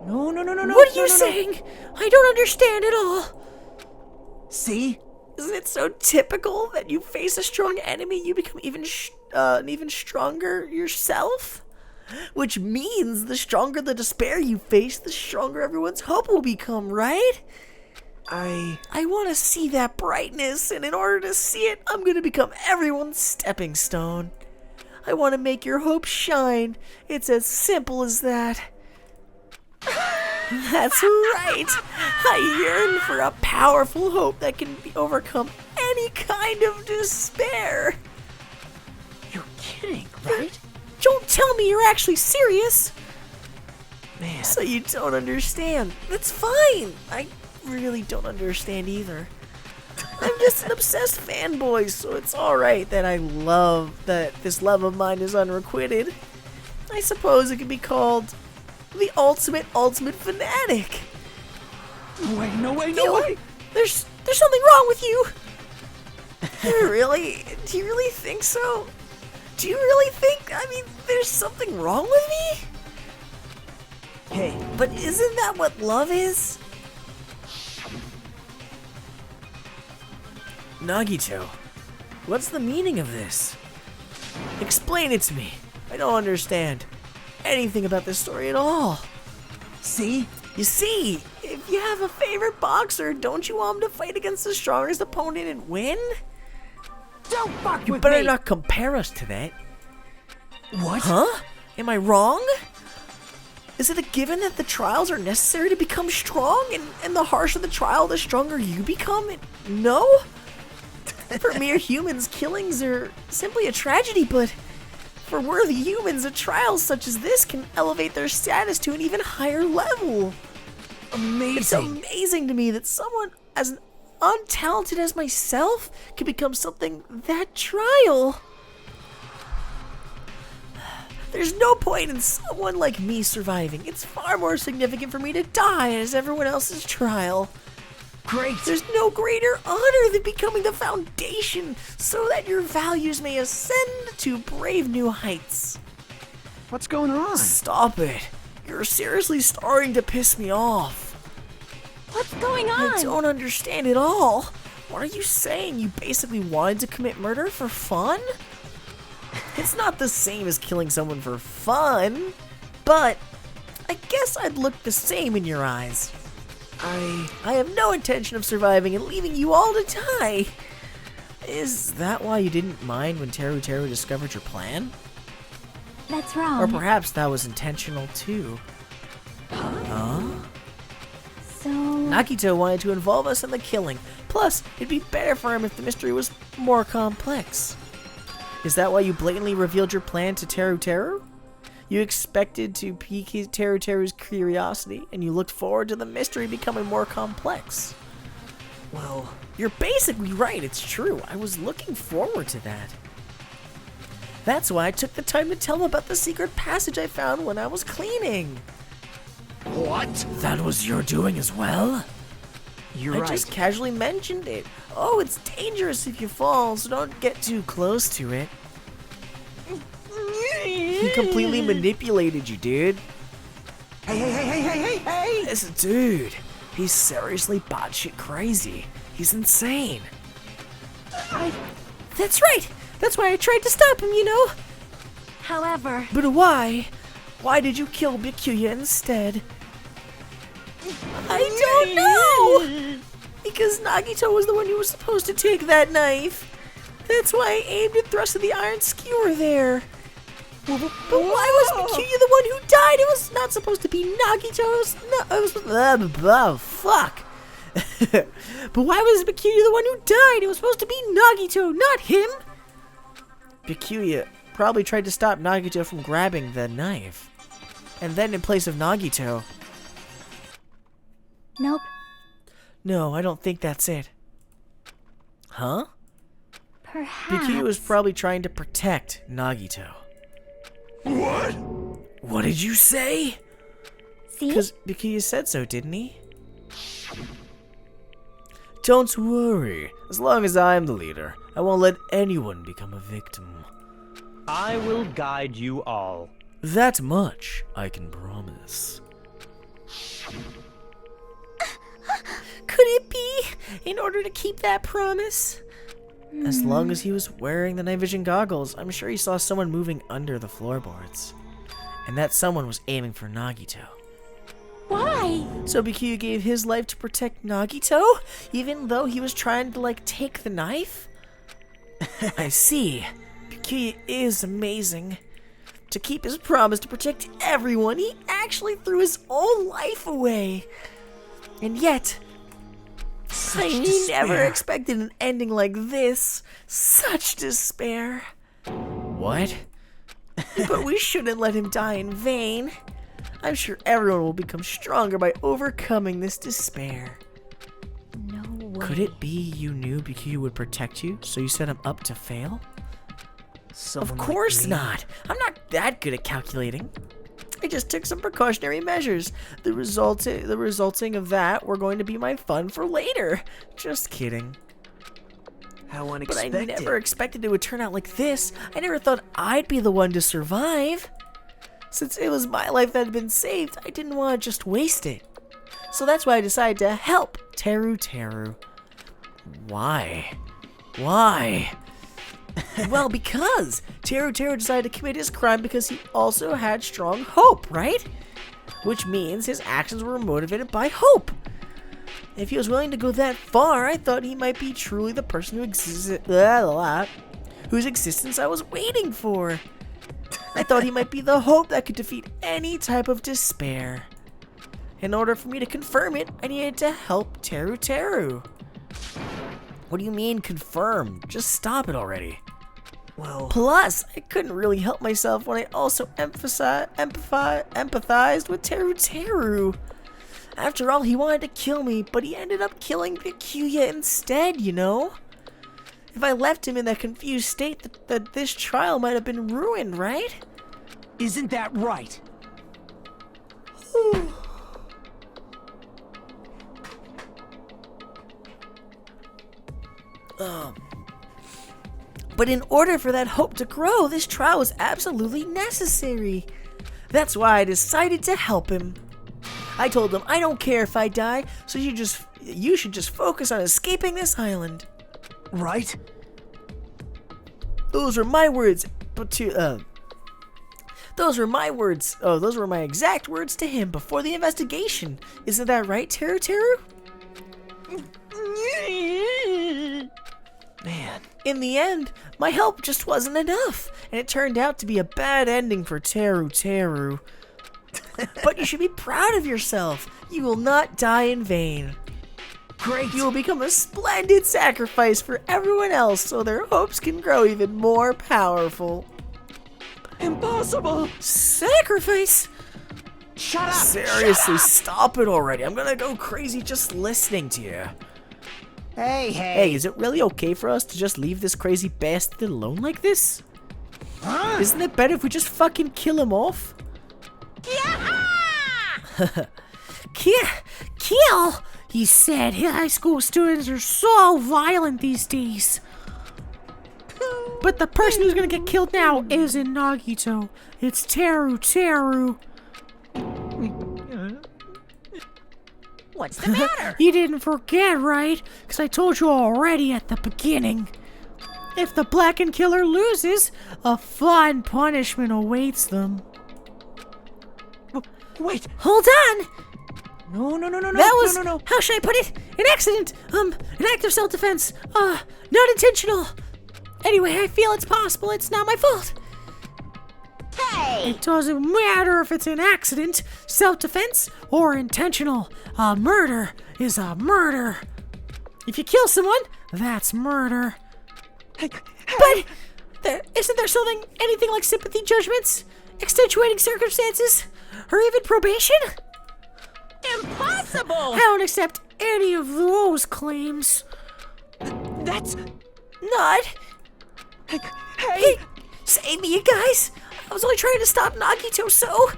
No. What are you saying? I don't understand at all. See? Isn't it so typical that you face a strong enemy, you become even stronger yourself? Which means the stronger the despair you face, the stronger everyone's hope will become, right? I want to see that brightness, and in order to see it, I'm going to become everyone's stepping stone. I want to make your hope shine. It's as simple as that. That's right. I yearn for a powerful hope that can overcome any kind of despair. You're kidding, right? Don't tell me you're actually serious. Man. So you don't understand. That's fine. I really don't understand either. I'm just an obsessed fanboy, so it's alright that I love that this love of mine is unrequited. I suppose it could be called the ultimate fanatic. No way. There's something wrong with you. Really? Do you really think so? Do you really think, there's something wrong with me? Hey, but isn't that what love is? Nagito, what's the meaning of this? Explain it to me. I don't understand anything about this story at all. See? You see, if you have a favorite boxer, don't you want him to fight against the strongest opponent and win? Don't fuck with me! You better not compare us to that. What? Huh? Am I wrong? Is it a given that the trials are necessary to become strong, and the harsher the trial, the stronger you become? No? For mere humans, killings are simply a tragedy, but for worthy humans, a trial such as this can elevate their status to an even higher level. Amazing. It's amazing to me that someone as untalented as myself can become something that trial. There's no point in someone like me surviving. It's far more significant for me to die as everyone else's trial. Great. There's no greater honor than becoming the foundation so that your values may ascend to brave new heights. What's going on? Stop it. You're seriously starting to piss me off. What's going on? I don't understand at all. What are you saying? You basically wanted to commit murder for fun? It's not the same as killing someone for fun, but I guess I'd look the same in your eyes. I have no intention of surviving and leaving you all to die. Is that why you didn't mind when Teru discovered your plan? That's wrong. Or perhaps that was intentional too. Huh? So, Nagito wanted to involve us in the killing. Plus, it'd be better for him if the mystery was more complex. Is that why you blatantly revealed your plan to Teru? You expected to pique Teru's curiosity, and you looked forward to the mystery becoming more complex. Well, you're basically right, it's true. I was looking forward to that. That's why I took the time to tell him about the secret passage I found when I was cleaning. What? That was your doing as well? You're I right. just casually mentioned it. Oh, it's dangerous if you fall, so don't get too close to it. He completely manipulated you, dude. Hey! Listen, dude. He's seriously batshit crazy. He's insane. That's right. That's why I tried to stop him, you know. However... But why? Why did you kill Byakuya instead? I don't know! Because Nagito was the one who was supposed to take that knife. That's why I aimed and thrusted the iron skewer there. But why was Byakuya the one who died? It was not supposed to be Nagito. Fuck. But why was Byakuya the one who died? It was supposed to be Nagito, not him. Byakuya probably tried to stop Nagito from grabbing the knife. And then in place of Nagito... Nope. No, I don't think that's it. Huh? Perhaps. Byakuya was probably trying to protect Nagito. What? What did you say? See? Because Byakuya said so, didn't he? Don't worry. As long as I'm the leader, I won't let anyone become a victim. I will guide you all. That much I can promise. Could it be in order to keep that promise? As long as he was wearing the night vision goggles, I'm sure he saw someone moving under the floorboards. And that someone was aiming for Nagito. Why? So Byakuya gave his life to protect Nagito, even though he was trying to, take the knife? I see. Byakuya is amazing. To keep his promise to protect everyone, he actually threw his own life away. And yet, I never expected an ending like this. Such despair. What? But we shouldn't let him die in vain. I'm sure everyone will become stronger by overcoming this despair. No way. Could it be you knew Byakuya would protect you, so you set him up to fail? Someone Of like course me? not. I'm not that good at calculating. I just took some precautionary measures. The resulting of that were going to be my fun for later. Just kidding. How But unexpected. I never expected it would turn out like this. I never thought I'd be the one to survive. Since it was my life that had been saved, I didn't want to just waste it. So that's why I decided to help Teru. Why? Why? Well, because Teru decided to commit his crime because he also had strong hope, right? Which means his actions were motivated by hope. If he was willing to go that far, I thought he might be truly the person whose existence I was waiting for. I thought he might be the hope that could defeat any type of despair. In order for me to confirm it, I needed to help Teru. What do you mean confirm? Just stop it already. Well, Plus, I couldn't really help myself when I also empathized with Teru. After all, he wanted to kill me, but he ended up killing Byakuya instead, you know? If I left him in that confused state, that this trial might have been ruined, right? Isn't that right? But in order for that hope to grow, this trial was absolutely necessary. That's why I decided to help him. I told him, I don't care if I die, so you should just focus on escaping this island. Right? Those were my words, those were my words. Oh, those were my exact words to him before the investigation. Isn't that right, Teru? man. In the end, my help just wasn't enough, and it turned out to be a bad ending for Teru. But you should be proud of yourself. You will not die in vain. Great! You will become a splendid sacrifice for everyone else so their hopes can grow even more powerful. Impossible! Sacrifice? Shut up! Seriously, Shut up! stop it already. I'm gonna go crazy just listening to you. Hey, Is it really okay for us to just leave this crazy bastard alone like this? Huh? Isn't it better if we just fucking kill him off? Kill? He said high school students are so violent these days. But the person who's gonna get killed now isn't Nagito. It's Teru. What's the matter? You didn't forget, right? Because I told you already at the beginning. If the Blackened Killer loses, a fun punishment awaits them. Wait! Hold on! No. That was, how should I put it? An accident. An act of self-defense. Not intentional. Anyway, I feel it's possible it's not my fault. Hey! It doesn't matter if it's an accident, self-defense, or intentional. A murder is a murder. If you kill someone, that's murder. But isn't there anything like sympathy judgments, extenuating circumstances, or even probation? Impossible! I don't accept any of those claims. That's... Not. Hey, save me, you guys. I was only trying to stop Nagito, so...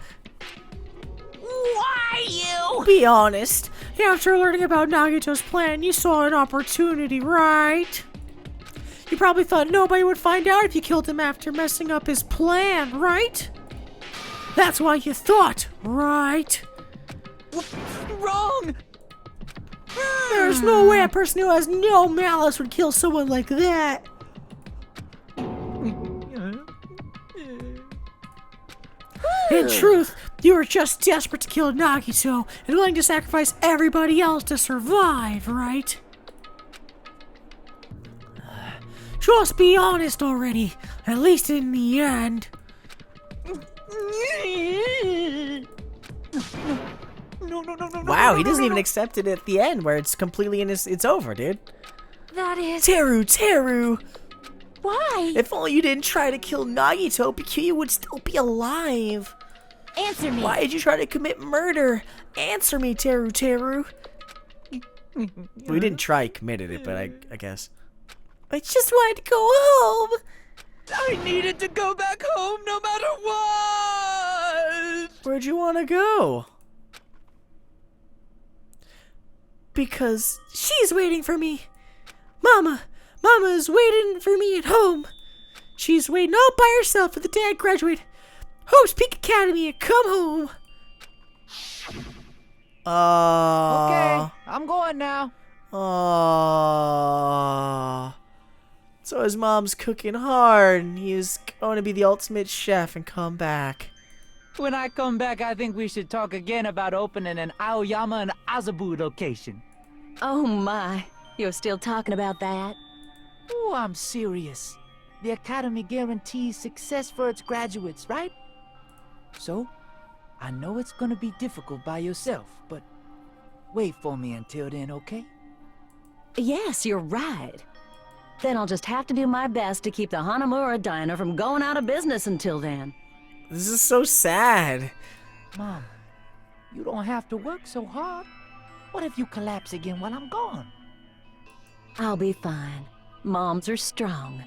Why you? Be honest. After learning about Nagito's plan, you saw an opportunity, right? You probably thought nobody would find out if you killed him after messing up his plan, right? That's why you thought, right? Wrong! There's no way a person who has no malice would kill someone like that. In truth, you were just desperate to kill Nagito and willing to sacrifice everybody else to survive, right? Just be honest already, at least in the end. No. Wow, he doesn't even accept it at the end where it's completely it's over, dude. That is... Teru! Why? If only you didn't try to kill Nagito, Bikyu would still be alive. Answer me. Why did you try to commit murder? Answer me, Teru. We didn't try, committed it, but I guess. I just wanted to go home. I needed to go back home no matter what! Where'd you want to go? Because she's waiting for me. Mama is waiting for me at home. She's waiting all by herself for the day I graduate. Hope's Peak Academy and come home. Okay, I'm going now. So his mom's cooking hard and he is going to be the ultimate chef and come back. When I come back, I think we should talk again about opening an Aoyama and Azabu location. Oh my, you're still talking about that? Oh, I'm serious. The Academy guarantees success for its graduates, right? So, I know it's gonna be difficult by yourself, but wait for me until then, okay? Yes, you're right. Then I'll just have to do my best to keep the Hanamura Diner from going out of business until then. This is so sad. Mom, you don't have to work so hard. What if you collapse again while I'm gone? I'll be fine. Moms are strong.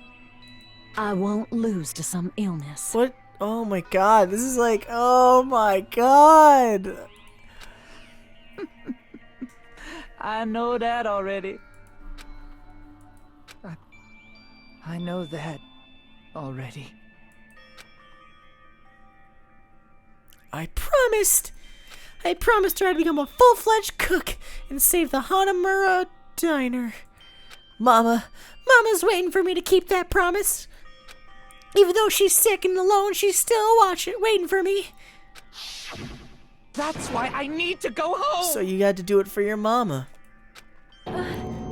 I won't lose to some illness. What? Oh my god, this is like, oh my god. I know that already. I know that already. I promised her I'd become a full-fledged cook and save the Hanamura Diner. Mama's waiting for me to keep that promise. Even though she's sick and alone, she's still waiting for me. That's why I need to go home! So you got to do it for your mama.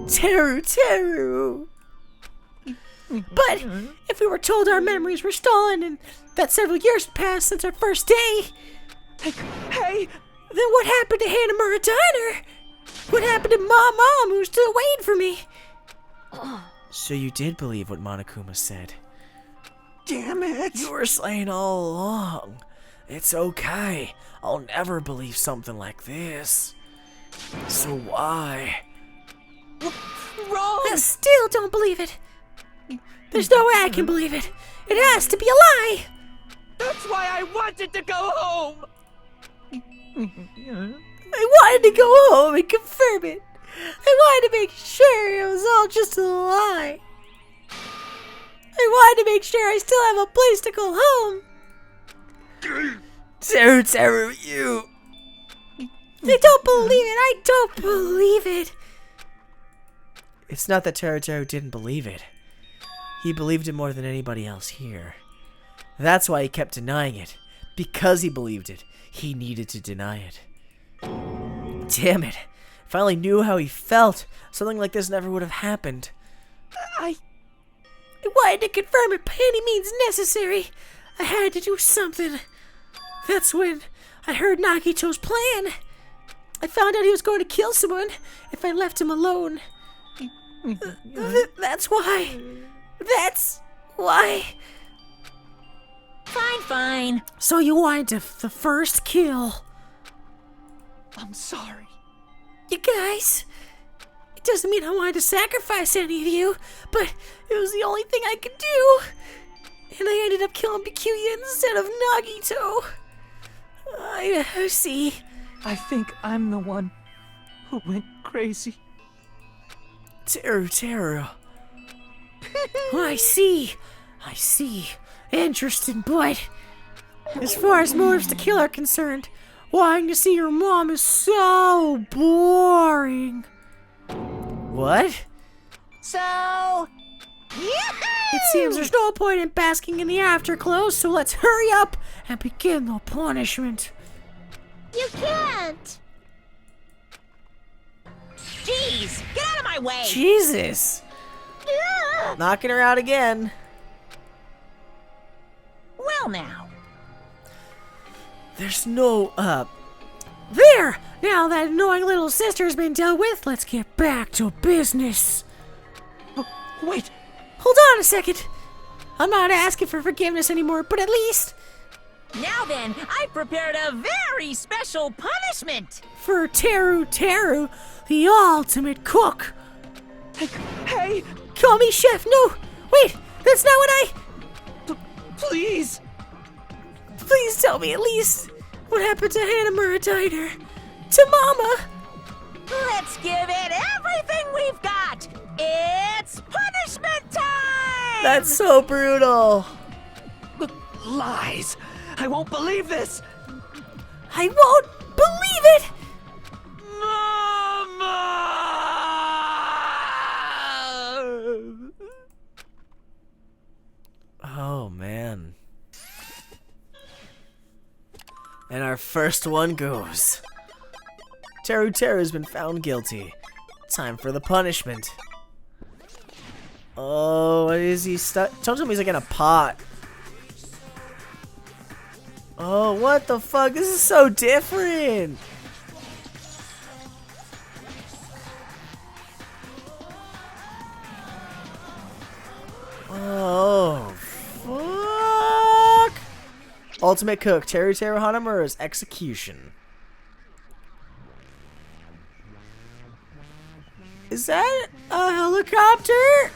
Teru! But if we were told our memories were stolen and that several years had passed since our first day, Hey! then what happened to Hanamura Diner? What happened to Mom who's still waiting for me? So you did believe what Monokuma said. Damn it! You were slaying all along. It's okay. I'll never believe something like this. So why? Wrong! I still don't believe it. There's no way I can believe it. It has to be a lie. That's why I wanted to go home! I wanted to go home and confirm it. I wanted to make sure it was all just a lie. I wanted to make sure I still have a place to go home. Teru, you. I don't believe it. I don't believe it. It's not that Teru didn't believe it. He believed it more than anybody else here. That's why he kept denying it. Because he believed it, he needed to deny it. Damn it. If I only knew how he felt, something like this never would have happened. I wanted to confirm it by any means necessary. I had to do something. That's when I heard Nagito's plan. I found out he was going to kill someone if I left him alone. That's why. That's why. Fine. So you wanted the first kill. I'm sorry. You guys, it doesn't mean I wanted to sacrifice any of you, but it was the only thing I could do. And I ended up killing Bikuya instead of Nagito. I see. I think I'm the one who went crazy. Teru. I see. Interesting, but as far as motives to kill are concerned, wanting to see your mom is so boring. What? So... It seems there's no point in basking in the afterglow, so let's hurry up and begin the punishment. You can't! Jeez, get out of my way! Jesus! Knocking her out again. Well now. There's no, There! Now that annoying little sister's been dealt with, let's get back to business. Wait! Hold on a second. I'm not asking for forgiveness anymore, but at least... Now then, I prepared a very special punishment! For Teru, the ultimate cook. Hey! Call me chef. No, wait, that's not what Please! Please tell me at least what happened to Hanamura Diner. To Mama. Let's give it everything we've got! It's punishment time! That's so brutal. Lies! I won't believe this! I won't believe it! Oh, man. And our first one goes. Teru's been found guilty. Time for the punishment. Oh, what is he stuck? Don't tell me he's like in a pot. Oh, what the fuck? This is so different. Oh, fuck. Ultimate Cook, Teru Hanamura's execution. Is that a helicopter?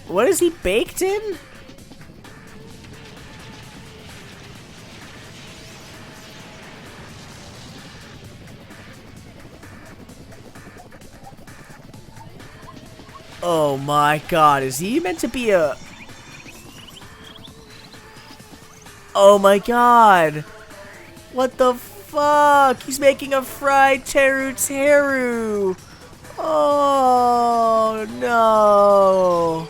What is he baked in? Oh my god, is he meant to be a... Oh my god! What the fuck? He's making a fried Teru. Oh no!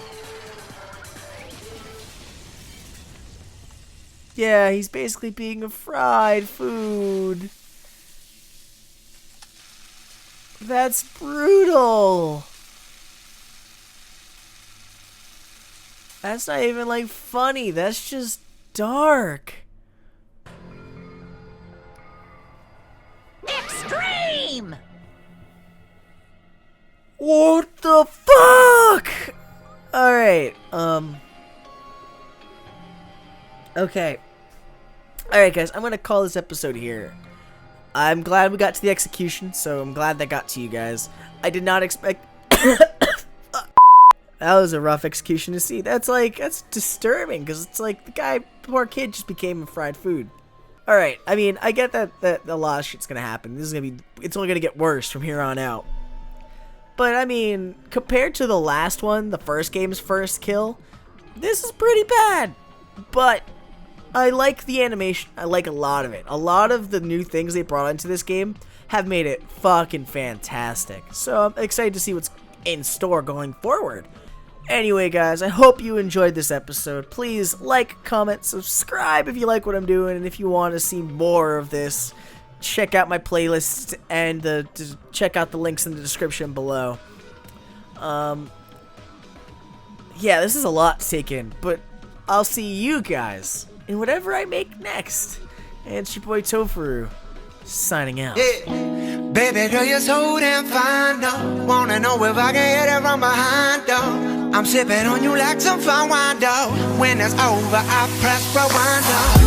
Yeah, he's basically being a fried food. That's brutal. That's not even like funny. That's just dark. Extreme! What the fuck? Alright, okay. Alright guys, I'm gonna call this episode here. I'm glad we got to the execution, so I'm glad that got to you guys. I did not expect... That was a rough execution to see. That's disturbing, because it's like the poor kid just became fried food. Alright, I mean, I get that a lot of shit's gonna happen. It's only gonna get worse from here on out. But I mean, compared to the last one, the first game's first kill, this is pretty bad. But I like the animation. I like a lot of it. A lot of the new things they brought into this game have made it fucking fantastic. So I'm excited to see what's in store going forward. Anyway, guys, I hope you enjoyed this episode. Please like, comment, subscribe if you like what I'm doing, and if you want to see more of this, check out my playlist and check out the links in the description below. Yeah, this is a lot to take in, but I'll see you guys in whatever I make next. And it's your boy Tofuru, signing out. Yeah. Baby girl, you're so damn fine, though. Wanna know if I can hit it from behind, though. I'm sipping on you like some fine wine, though. When it's over, I press rewind, though.